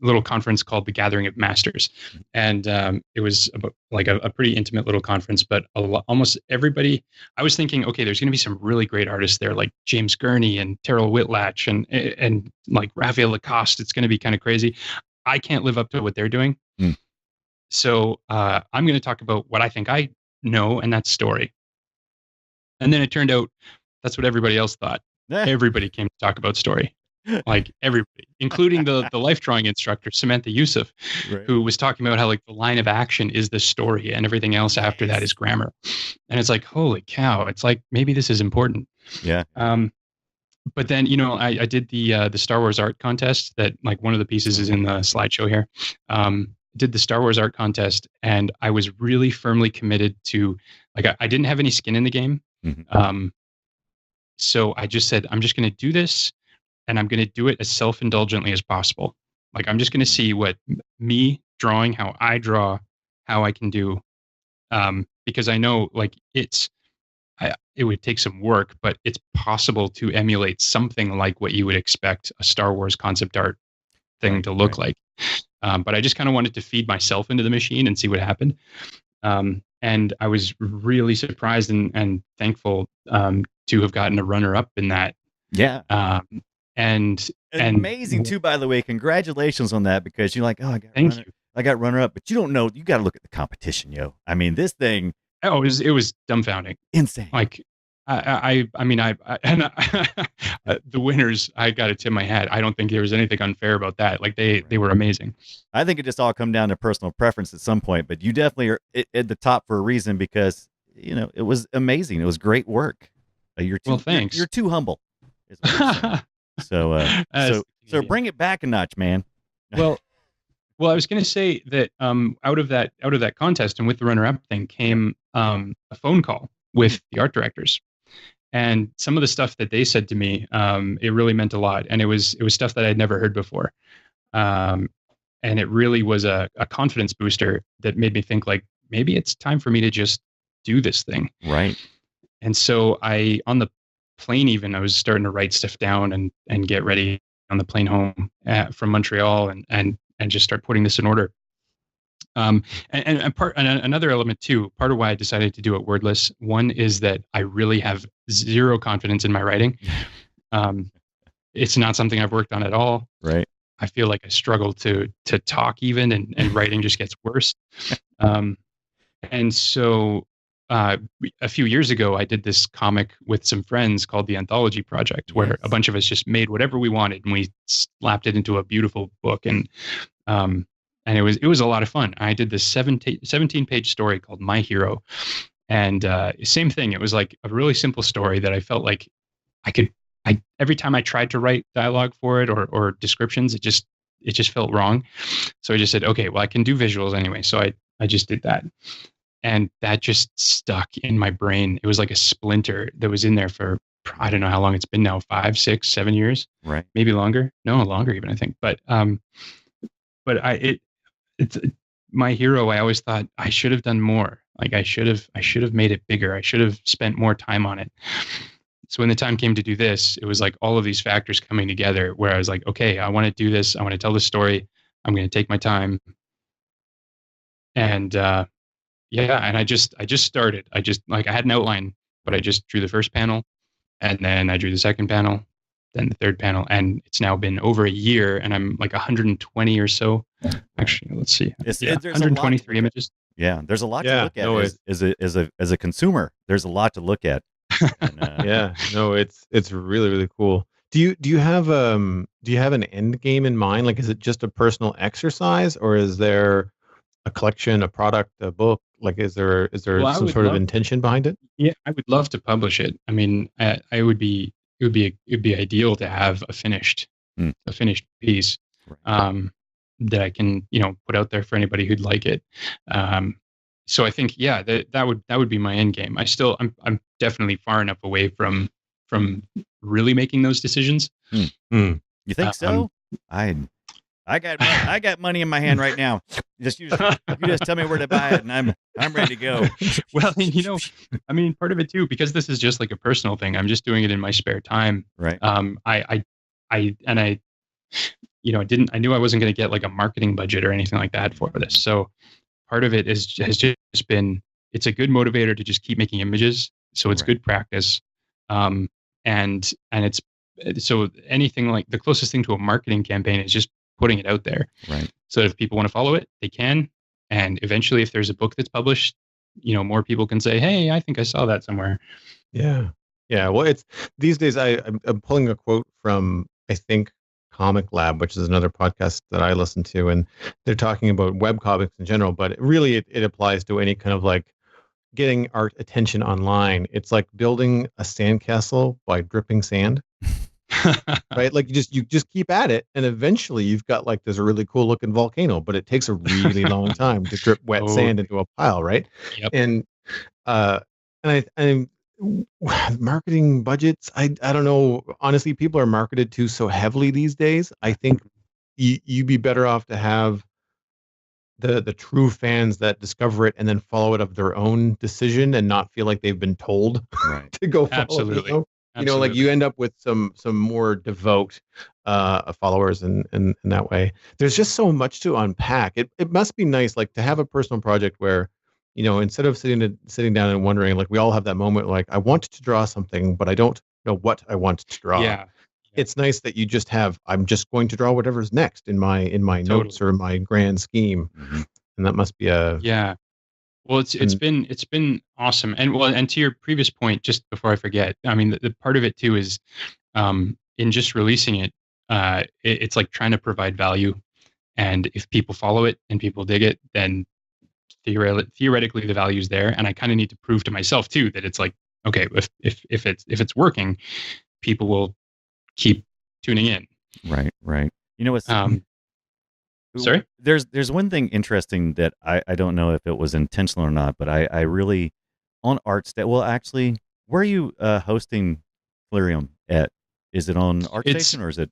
Speaker 5: little conference called the Gathering of Masters. And it was about like a pretty intimate little conference, but almost everybody, I was thinking, okay, there's going to be some really great artists there, like James Gurney and Terrell Whitlatch and like Raphael Lacoste. It's going to be kind of crazy. I can't live up to what they're doing. So I'm going to talk about what I think I know, and that's story. And then it turned out that's what everybody else thought. Everybody came to talk about story. Like everybody, including the life drawing instructor, Samantha Yusuf, who was talking about how like the line of action is the story and everything else after that is grammar. And it's like, holy cow, it's like, maybe this is important.
Speaker 1: Yeah.
Speaker 5: But then, I did the Star Wars art contest that like one of the pieces is in the slideshow here. Did the Star Wars art contest, and I was really firmly committed to, like, I didn't have any skin in the game.
Speaker 1: Mm-hmm.
Speaker 5: So I just said, I'm just going to do this. And I'm going to do it as self-indulgently as possible. Like, I'm just going to see what me drawing, how I draw, how I can do. Because I know, like, it would take some work, but it's possible to emulate something like what you would expect a Star Wars concept art thing to look like. But I just kind of wanted to feed myself into the machine and see what happened. And I was really surprised and thankful to have gotten a runner-up in that.
Speaker 1: Yeah.
Speaker 5: And
Speaker 1: amazing too, by the way. Congratulations on that, because you're like, oh, I got runner up, but you don't know. You got to look at the competition, yo. I mean, this thing.
Speaker 5: Oh, it was dumbfounding,
Speaker 1: insane.
Speaker 5: Like, the winners, I got to tip my hat. I don't think there was anything unfair about that. Like they were amazing.
Speaker 1: I think it just all come down to personal preference at some point, but you definitely are at the top for a reason, because it was amazing. It was great work.
Speaker 5: Thanks.
Speaker 1: You're too humble. So bring it back a notch, man.
Speaker 5: Well, I was going to say that out of that contest and with the runner-up thing came a phone call with the art directors, and some of the stuff that they said to me, it really meant a lot, and it was stuff that I'd never heard before, and it really was a confidence booster that made me think, like, maybe it's time for me to just do this thing.
Speaker 1: Right.
Speaker 5: And so on the plane, even I was starting to write stuff down and get ready on the plane home from Montreal and just start putting this in order. And another element too, part of why I decided to do it wordless, one is that I really have zero confidence in my writing. It's not something I've worked on at all.
Speaker 1: Right.
Speaker 5: I feel like I struggle to talk even, and writing just gets worse. And so a few years ago, I did this comic with some friends called the Anthology Project, where a bunch of us just made whatever we wanted and we slapped it into a beautiful book. And it was a lot of fun. I did this 17-page story called My Hero. And same thing. It was like a really simple story that I felt like every time I tried to write dialogue for it or descriptions, it just felt wrong. So I just said, okay, well, I can do visuals anyway. So I just did that. And that just stuck in my brain. It was like a splinter that was in there for, I don't know how long it's been now, 5, 6, 7 years,
Speaker 1: Right.
Speaker 5: Maybe longer. No, longer even, I think. But it's My Hero. I always thought I should have done more. Like I should have made it bigger. I should have spent more time on it. So when the time came to do this, it was like all of these factors coming together where I was like, okay, I want to do this. I want to tell this story. I'm going to take my time. And and I just started. I had an outline, but I just drew the first panel, and then I drew the second panel, then the third panel, and it's now been over a year, and I'm like 120 or so. Actually, let's see.
Speaker 1: There's
Speaker 5: 123 images.
Speaker 1: Yeah, there's a lot to look at as a consumer. There's a lot to look at. And,
Speaker 3: it's really, really cool. Do you have an end game in mind? Like, is it just a personal exercise, or is there a collection, a product, a book? Like, is there some sort of intention behind it?
Speaker 5: Yeah, I would love to publish it. I mean, it would be ideal to have a finished piece that I can put out there for anybody who'd like it. So I think that would be my end game. I'm definitely far enough away from really making those decisions.
Speaker 1: You think so? I got money in my hand right now. You just tell me where to buy it, and I'm ready to go.
Speaker 5: Well, I mean, part of it too, because this is just like a personal thing. I'm just doing it in my spare time.
Speaker 1: Right.
Speaker 5: I knew I wasn't going to get like a marketing budget or anything like that for this. So part of it has just been, it's a good motivator to just keep making images. So it's good practice. And it's, so anything like the closest thing to a marketing campaign is just putting it out there.
Speaker 1: Right.
Speaker 5: So if people want to follow it, they can. And eventually, if there's a book that's published, more people can say, hey, I think I saw that somewhere.
Speaker 3: Yeah. Yeah. Well, it's these days I'm pulling a quote from, I think, Comic Lab, which is another podcast that I listen to, and they're talking about web comics in general, but it applies to any kind of like getting art attention online. It's like building a sandcastle by dripping sand. Right? Like you just keep at it, and eventually you've got like this really cool looking volcano, but it takes a really long time to drip wet sand into a pile, right?
Speaker 5: Yep.
Speaker 3: And I marketing budgets, I don't know, honestly, people are marketed to so heavily these days. I think you'd be better off to have the true fans that discover it and then follow it of their own decision and not feel like they've been told to go follow.
Speaker 5: Absolutely.
Speaker 3: Like you end up with some more devout followers in that way. There's just so much to unpack. It must be nice, like, to have a personal project where, instead of sitting down and wondering, like, we all have that moment, like, I want to draw something, but I don't know what I want to draw.
Speaker 5: Yeah.
Speaker 3: It's nice that you just have, I'm just going to draw whatever's next in my notes or my grand scheme.
Speaker 1: Mm-hmm.
Speaker 3: And that must be
Speaker 5: yeah. Well, it's been awesome. And to your previous point, just before I forget, I mean, the part of it too is, in just releasing it, it's like trying to provide value. And if people follow it and people dig it, then theoretically the value's there. And I kind of need to prove to myself too that it's like, okay, if it's working, people will keep tuning in.
Speaker 1: Right. What's
Speaker 5: sorry?
Speaker 1: There's one thing interesting that I don't know if it was intentional or not, but I really, on ArtStation, well, actually, where are you hosting Tellurion at? Is it on ArtStation or is it?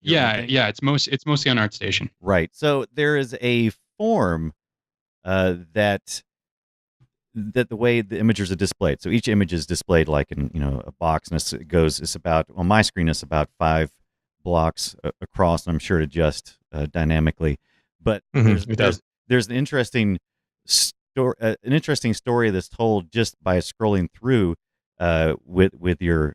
Speaker 5: Yeah, it's mostly on ArtStation.
Speaker 1: Right. So there is a form that the way the images are displayed. So each image is displayed like in a box, and it's about, on my screen, it's about 5 blocks across, and I'm sure it adjusts dynamically. But there's an interesting story that's told just by scrolling through with your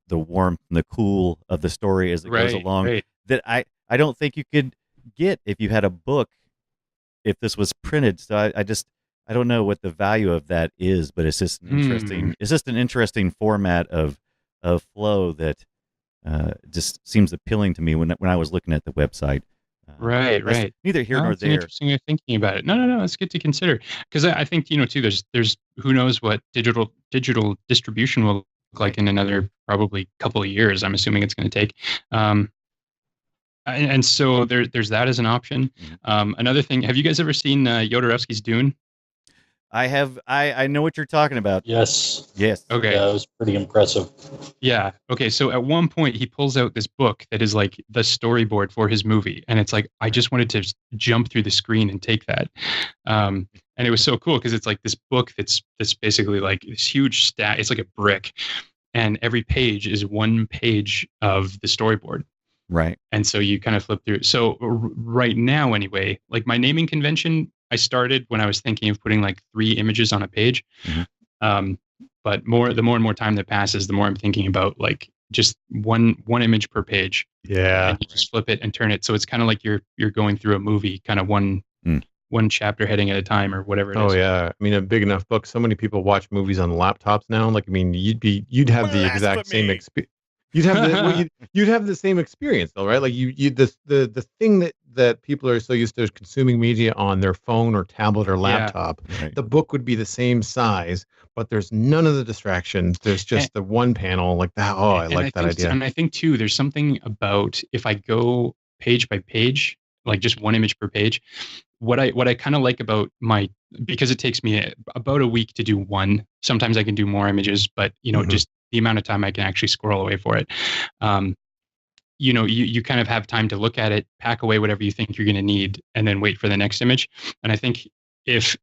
Speaker 1: the warmth and the cool of the story as it goes along.
Speaker 5: Right.
Speaker 1: that I don't think you could get if you had a book, if this was printed. So I don't know what the value of that is, but it's just an interesting format of flow that just seems appealing to me when I was looking at the website.
Speaker 5: Right.
Speaker 1: Neither here nor
Speaker 5: That's an
Speaker 1: there.
Speaker 5: interesting way of thinking about it. No, it's good to consider, because I think too. There's who knows what digital distribution will look like in another probably couple of years. I'm assuming it's going to take. And so there's that as an option. Another thing, have you guys ever seen Jodorowsky's Dune?
Speaker 1: I have. I know what you're talking about.
Speaker 4: Yes.
Speaker 5: Okay.
Speaker 4: Yeah, it was pretty impressive.
Speaker 5: Yeah. Okay. So at one point he pulls out this book that is like the storyboard for his movie, and it's like I just wanted to jump through the screen and take that. And it was so cool because it's like this book that's basically like this huge stack. It's like a brick, and every page is one page of the storyboard.
Speaker 1: Right.
Speaker 5: And so you kind of flip through. So right now, anyway, like my naming convention, I started when I was thinking of putting like 3 images on a page. But the more and more time that passes, the more I'm thinking about like just one image per page.
Speaker 3: Yeah.
Speaker 5: And you just flip it and turn it. So it's kind of like you're going through a movie, kind of one chapter heading at a time or whatever it is.
Speaker 3: Oh yeah. I mean, a big enough book. So many people watch movies on laptops now. Like, I mean, you'd have the exact same experience. You'd have the same experience though, right? Like the thing that people are so used to consuming media on their phone or tablet or laptop,
Speaker 1: Right.
Speaker 3: the book would be the same size, but there's none of the distractions. There's just the one panel like that. Oh, I like that idea.
Speaker 5: And I think too, there's something about if I go page by page, like just one image per page, what I kind of like about because it takes me about a week to do one. Sometimes I can do more images, but just the amount of time I can actually squirrel away for it. You kind of have time to look at it, pack away whatever you think you're going to need, and then wait for the next image. And I think if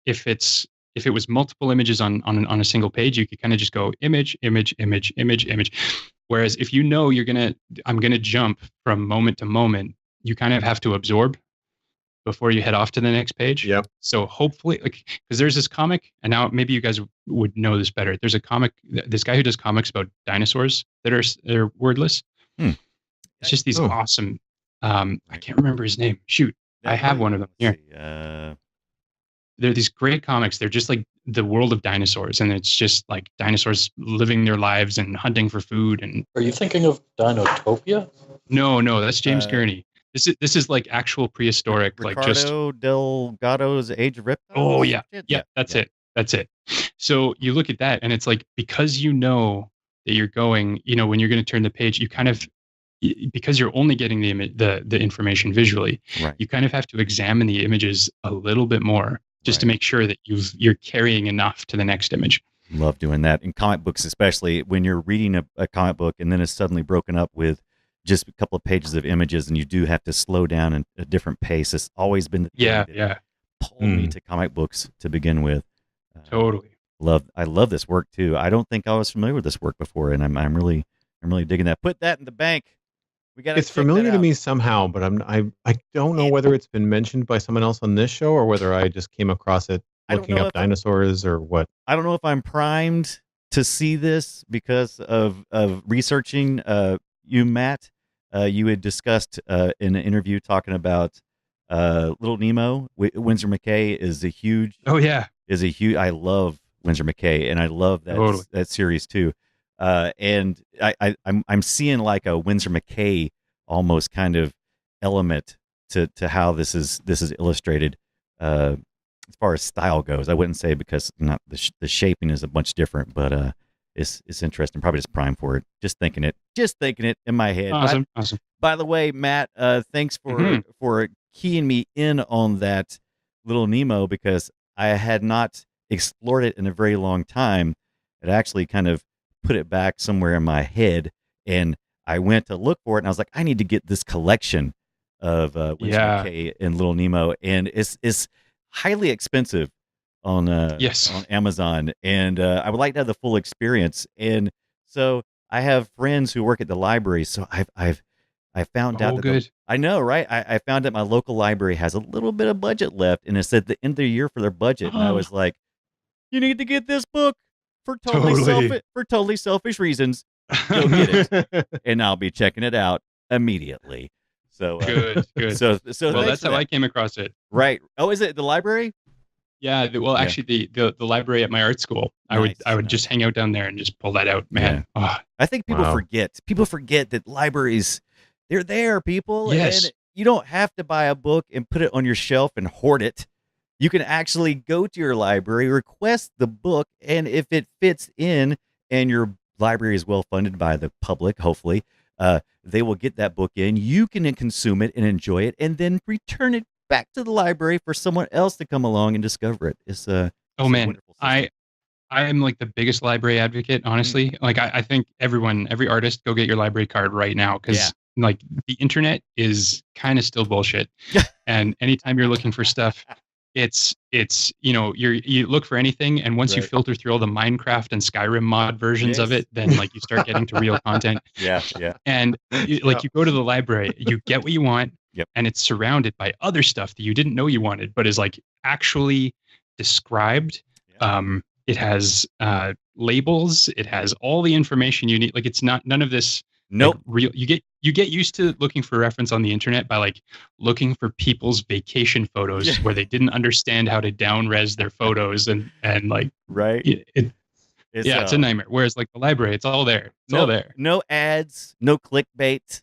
Speaker 5: it was multiple images on a single page, you could kind of just go image. Whereas if I'm gonna jump from moment to moment, you kind of have to absorb before you head off to the next page.
Speaker 3: Yep.
Speaker 5: So hopefully, because there's this comic, and now maybe you guys would know this better. There's a comic, this guy who does comics about dinosaurs that are wordless. It's just these awesome. I can't remember his name. Shoot, I have one of them here. They're these great comics. They're just like the world of dinosaurs, and it's just like dinosaurs living their lives and hunting for food. And
Speaker 4: are you thinking of Dinotopia?
Speaker 5: No, that's James Gurney. This is like actual prehistoric, like just
Speaker 1: Delgado's Age of Reptiles.
Speaker 5: Oh yeah, that's it. So you look at that, and it's like because you know that you're going, when you're going to turn the page, you kind of because you're only getting the information visually,
Speaker 1: right.
Speaker 5: You kind of have to examine the images a little bit more just to make sure that you're carrying enough to the next image.
Speaker 1: Love doing that in comic books, especially when you're reading a comic book and then it's suddenly broken up with just a couple of pages of images, and you do have to slow down at a different pace. It's always been the thing that pulled me to comic books to begin with.
Speaker 5: Totally.
Speaker 1: I love this work too. I don't think I was familiar with this work before, and I'm really digging that. Put that in the bank.
Speaker 3: It's familiar to me somehow, but I don't know whether it's been mentioned by someone else on this show or whether I just came across it looking up dinosaurs or what. I
Speaker 1: don't know if I'm primed to see this because of researching you, Matt. You had discussed in an interview talking about Little Nemo. Winsor McCay is a huge.
Speaker 5: Oh yeah,
Speaker 1: I love Winsor McCay, and I love that series too. And I'm seeing like a Winsor McCay almost kind of element to how this is illustrated as far as style goes. I wouldn't say because not the shaping is a bunch different, but it's interesting. Probably just prime for it. Just thinking it in my head.
Speaker 5: Awesome.
Speaker 1: By the way, Matt, thanks for keying me in on that Little Nemo because I had not explored it in a very long time. It actually kind of put it back somewhere in my head, and I went to look for it, and I was like, I need to get this collection of Winsor McCay and Little Nemo, and it's highly expensive on Amazon, and I would like to have the full experience. And so I have friends who work at the library, so I found out that I know, right? I found out my local library has a little bit of budget left, and it's at the end of the year for their budget, and I was like, you need to get this book. For totally selfish reasons, go get it, and I'll be checking it out. immediately. So
Speaker 5: Good.
Speaker 1: So
Speaker 5: Well,
Speaker 1: thanks
Speaker 5: that's
Speaker 1: for
Speaker 5: how
Speaker 1: that.
Speaker 5: I came across it.
Speaker 1: Right. Oh, is it the library?
Speaker 5: Yeah. Well,
Speaker 1: Yeah.
Speaker 5: actually, the library at my art school, I would
Speaker 1: Nice.
Speaker 5: just hang out down there and just pull that out, man. Oh,
Speaker 1: I think people
Speaker 3: Wow.
Speaker 1: forget. People forget that libraries, they're there, people.
Speaker 5: Yes.
Speaker 1: And you don't have to buy a book and put it on your shelf and hoard it. You can actually go to your library, request the book, and if it fits in and your library is well funded by the public, hopefully, they will get that book in. You can then consume it and enjoy it and then return it back to the library for someone else to come along and discover it. It's
Speaker 5: oh
Speaker 1: a
Speaker 5: man,
Speaker 1: wonderful system.
Speaker 5: I am like the biggest library advocate, honestly. Like I think every artist, go get your library card right now, because like the internet is kind of still bullshit. And anytime you're looking for stuff, it's you look for anything, and once you
Speaker 1: Right.
Speaker 5: filter through all the Minecraft and Skyrim mod versions of
Speaker 1: Yes.
Speaker 5: it, then like you start getting to real content.
Speaker 1: Yeah.
Speaker 5: And you go to the library, you get what you want,
Speaker 1: Yep.
Speaker 5: and it's surrounded by other stuff that you didn't know you wanted, but is like actually described.
Speaker 1: Yeah.
Speaker 5: It has labels. It has all the information you need. Like it's not none of this.
Speaker 1: Nope.
Speaker 5: Like, real. You get used to looking for reference on the internet by like looking for people's vacation photos where they didn't understand how to down res their photos and like
Speaker 1: Right.
Speaker 5: it's a nightmare. Whereas like the library, it's all there. It's all there.
Speaker 1: No ads, no clickbait.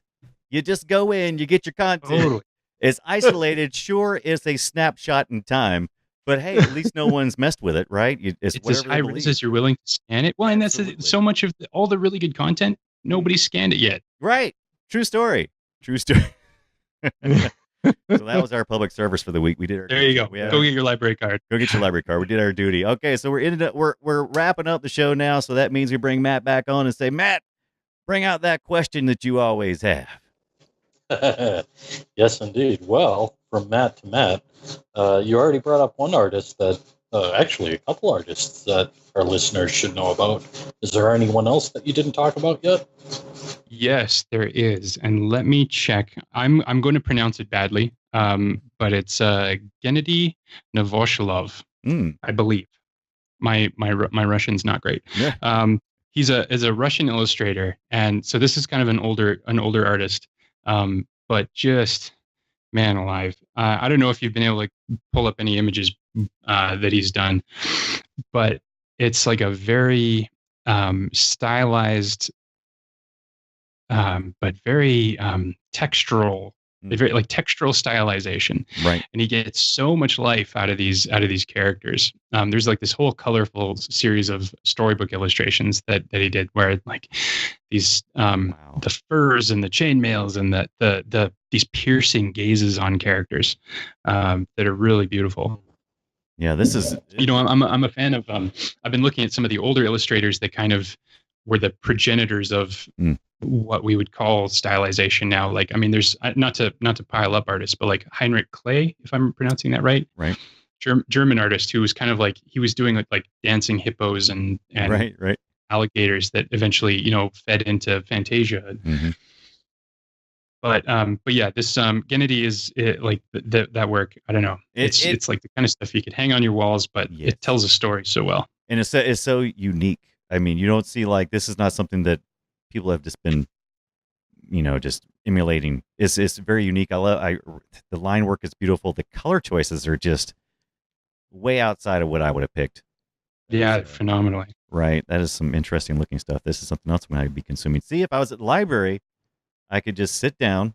Speaker 1: You just go in, you get your content.
Speaker 5: Totally.
Speaker 1: It's isolated. Sure, it's a snapshot in time, but hey, at least no one's messed with it, right? It's
Speaker 5: It's as
Speaker 1: whatever
Speaker 5: high
Speaker 1: they
Speaker 5: res
Speaker 1: believe.
Speaker 5: as you're willing to scan it. Well, and that's
Speaker 1: Absolutely.
Speaker 5: so much of all the really good content. Nobody's scanned it yet.
Speaker 1: Right. True story. So that was our public service for the week. We did our
Speaker 5: There you go.
Speaker 1: duty.
Speaker 5: Go get your library card.
Speaker 1: Go get your library card. We did our duty. Okay, so we're wrapping up the show now. So that means we bring Matt back on and say, Matt, bring out that question that you always have.
Speaker 4: Yes, indeed. Well, from Matt to Matt, you already brought up one artist that, actually, a couple artists that our listeners should know about. Is there anyone else that you didn't talk about yet?
Speaker 5: Yes, there is, and let me check. I'm going to pronounce it badly, but it's Gennady Novoselov, I believe. My Russian's not great.
Speaker 1: Yeah.
Speaker 5: He's a Russian illustrator, and so this is kind of an older artist, but just man alive. I don't know if you've been able to pull up any images that he's done, but it's like a very stylized, but very textural, very like textural stylization.
Speaker 1: Right.
Speaker 5: And he gets so much life out of these characters. There's like this whole colorful series of storybook illustrations that he did, where like these the furs and the chainmails and the these piercing gazes on characters that are really beautiful.
Speaker 1: Yeah, this is.
Speaker 5: I'm a fan of. I've been looking at some of the older illustrators that kind of were the progenitors of what we would call stylization now. Like, I mean, there's not to pile up artists, but like Heinrich Kley, if I'm pronouncing that right.
Speaker 1: Right.
Speaker 5: German artist who was kind of like, he was doing like dancing hippos and
Speaker 1: Right.
Speaker 5: alligators that eventually, fed into Fantasia.
Speaker 1: Mm-hmm.
Speaker 5: But yeah, this Gennady is like that work. I don't know. It's like the kind of stuff you could hang on your walls, but it tells a story so well.
Speaker 1: And it's so unique. I mean, you don't see like, this is not something that people have just been, just emulating. It's very unique. The line work is beautiful. The color choices are just way outside of what I would have picked.
Speaker 5: Yeah, phenomenally.
Speaker 1: Right. That is some interesting looking stuff. This is something else I'm going to be consuming. See, if I was at the library, I could just sit down,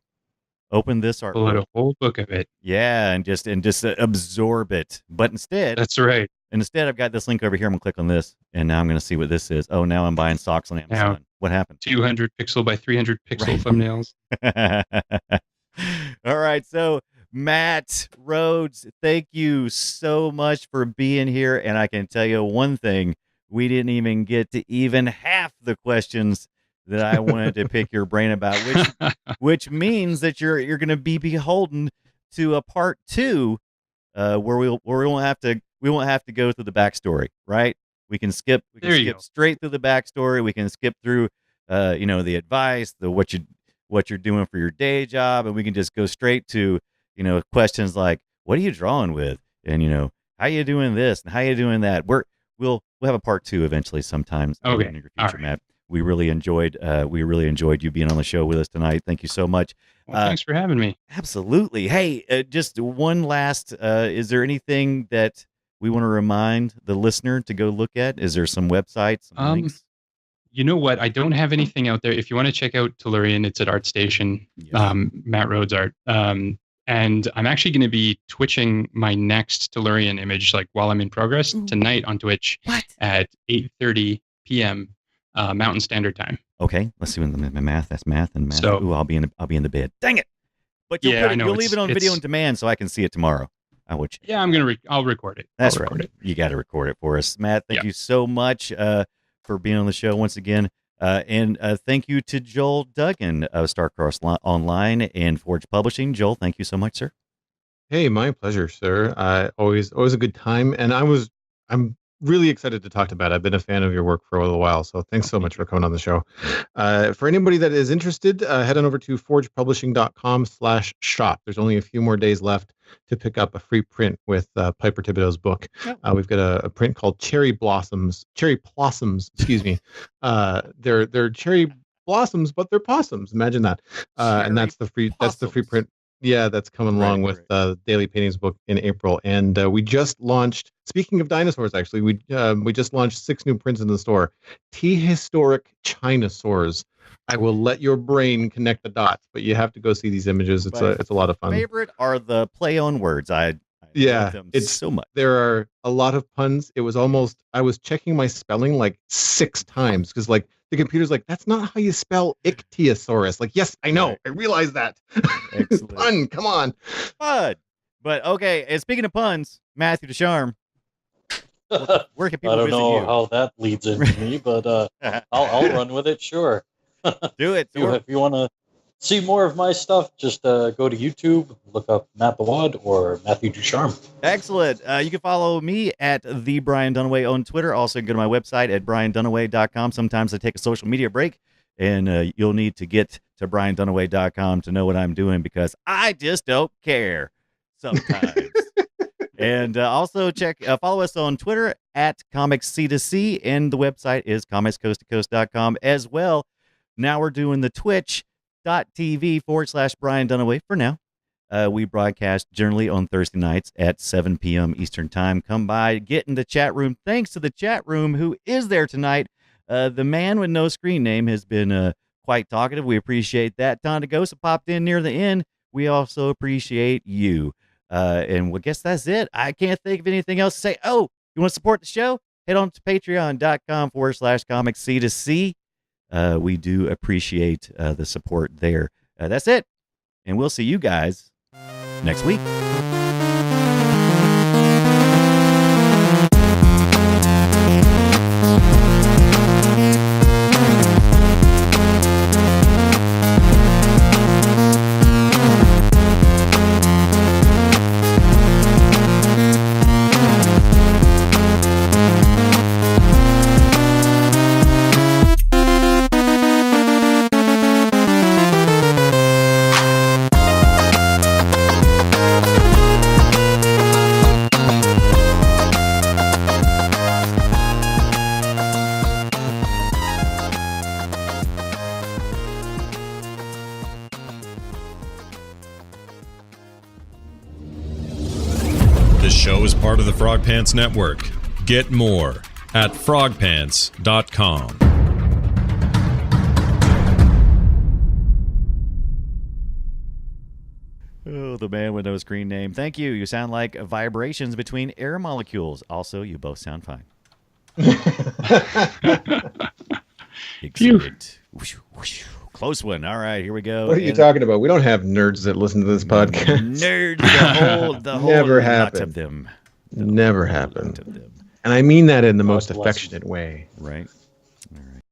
Speaker 1: open this art,
Speaker 5: pull out a whole book of it.
Speaker 1: Yeah, and just absorb it. But instead,
Speaker 5: that's right.
Speaker 1: Instead, I've got this link over here. I'm gonna click on this, and now I'm gonna see what this is. Oh, now I'm buying socks on Amazon.
Speaker 5: Now,
Speaker 1: what happened?
Speaker 5: 200 pixel by 300 pixel thumbnails.
Speaker 1: All right, so Matt Rhodes, thank you so much for being here. And I can tell you one thing: we didn't even get to even half the questions that I wanted to pick your brain about, which means that you're going to be beholden to a part 2, where we won't have to go through the backstory, right? We can skip straight through the backstory. We can skip through, the advice, what you're doing for your day job, and we can just go straight to, questions like, what are you drawing with, and how you doing this and how you doing that. We'll have a part 2 eventually, sometimes in your future,
Speaker 5: All right.
Speaker 1: Matt. we really enjoyed you being on the show with us tonight. Thank you so much.
Speaker 5: Well, thanks for having me.
Speaker 1: Absolutely. Hey, just one last. Is there anything that we want to remind the listener to go look at? Is there some websites, some links?
Speaker 5: You know what? I don't have anything out there. If you want to check out Tellurion, it's at ArtStation,
Speaker 1: Yes.
Speaker 5: Matt Rhodes art. And I'm actually going to be twitching my next Tellurion image like while I'm in progress tonight on Twitch at 8:30 p.m. Mountain Standard Time.
Speaker 1: Okay, let's see when the math. That's math and math.
Speaker 5: So-
Speaker 1: Ooh, I'll be in the bed. Dang it! But you'll,
Speaker 5: Yeah, I know,
Speaker 1: you'll leave
Speaker 5: it's-
Speaker 1: it on video
Speaker 5: it's-
Speaker 1: on demand so I can see it tomorrow. Which
Speaker 5: Yeah, I'll record it.
Speaker 1: that's
Speaker 5: I'll
Speaker 1: right.
Speaker 5: record it.
Speaker 1: You got to record it for us, Matt. Thank
Speaker 5: Yeah.
Speaker 1: you so much for being on the show once again. And thank you to Joel Duggan of Starcross Online and Forge Publishing. Joel, thank you so much, sir.
Speaker 3: Hey, my pleasure, sir. Always a good time, and I'm really excited to talk about it. I've been a fan of your work for a little while, so thanks so much for coming on the show. For anybody that is interested, head on over to forgepublishing.com/shop. There's only a few more days left to pick up a free print with Piper Thibodeau's book. We've got a print called Cherry Blossoms, excuse me. They're cherry blossoms, but they're possums. Imagine that. And that's the free print. Yeah, that's coming along with Daily Paintings book in April, and we just launched. Speaking of dinosaurs, actually, we just launched 6 new prints in the store. T-historic Chinosaurs. I will let your brain connect the dots, but you have to go see these images. It's a lot of fun.
Speaker 1: Favorite are the play on words. I love them so much.
Speaker 3: There are a lot of puns. It was almost I was checking my spelling like 6 times because like the computer's like, that's not how you spell ichthyosaurus. Like, yes, I know. I realize that.
Speaker 1: Excellent.
Speaker 3: Pun, come on.
Speaker 1: Fun. But okay, and speaking of puns, Matthew Ducharme, where can people
Speaker 4: I don't
Speaker 1: visit
Speaker 4: know
Speaker 1: you?
Speaker 4: how that leads into me, but I'll run with it. Sure.
Speaker 1: Do it.
Speaker 4: If you want to see more of my stuff, just go to YouTube, look up Matt Bawad or Matthew Ducharme.
Speaker 1: Excellent. You can follow me at the Brian Dunaway on Twitter. Also, go to my website at briandunaway.com. Sometimes I take a social media break, and you'll need to get to briandunaway.com to know what I'm doing because I just don't care sometimes. And also follow us on Twitter at comicsc2c, and the website is comicscoasttocoast.com as well. Now we're doing the twitch.tv/Brian Dunaway for now. We broadcast generally on Thursday nights at 7 p.m. Eastern Time. Come by, get in the chat room. Thanks to the chat room who is there tonight. The man with no screen name has been quite talkative. We appreciate that. Don DeGosa popped in near the end. We also appreciate you. And I guess that's it. I can't think of anything else to say. Oh, you want to support the show? Head on to patreon.com/comicsc2c. We do appreciate the support there. That's it. And we'll see you guys next week.
Speaker 2: This show is part of the Frog Pants Network. Get more at frogpants.com.
Speaker 1: Oh, the man with no screen name. Thank you. You sound like vibrations between air molecules. Also, you both sound fine. Excellent. Whoosh, whoosh. Close one. All right, here we go.
Speaker 3: What are you talking about? We don't have nerds that listen to this podcast.
Speaker 1: Nerds, the whole
Speaker 3: Never
Speaker 1: lot
Speaker 3: happened.
Speaker 1: of them.
Speaker 3: Never
Speaker 1: Lot
Speaker 3: happened.
Speaker 1: of them.
Speaker 3: And I mean that in the
Speaker 4: God
Speaker 3: most
Speaker 4: bless.
Speaker 3: affectionate way.
Speaker 1: Right.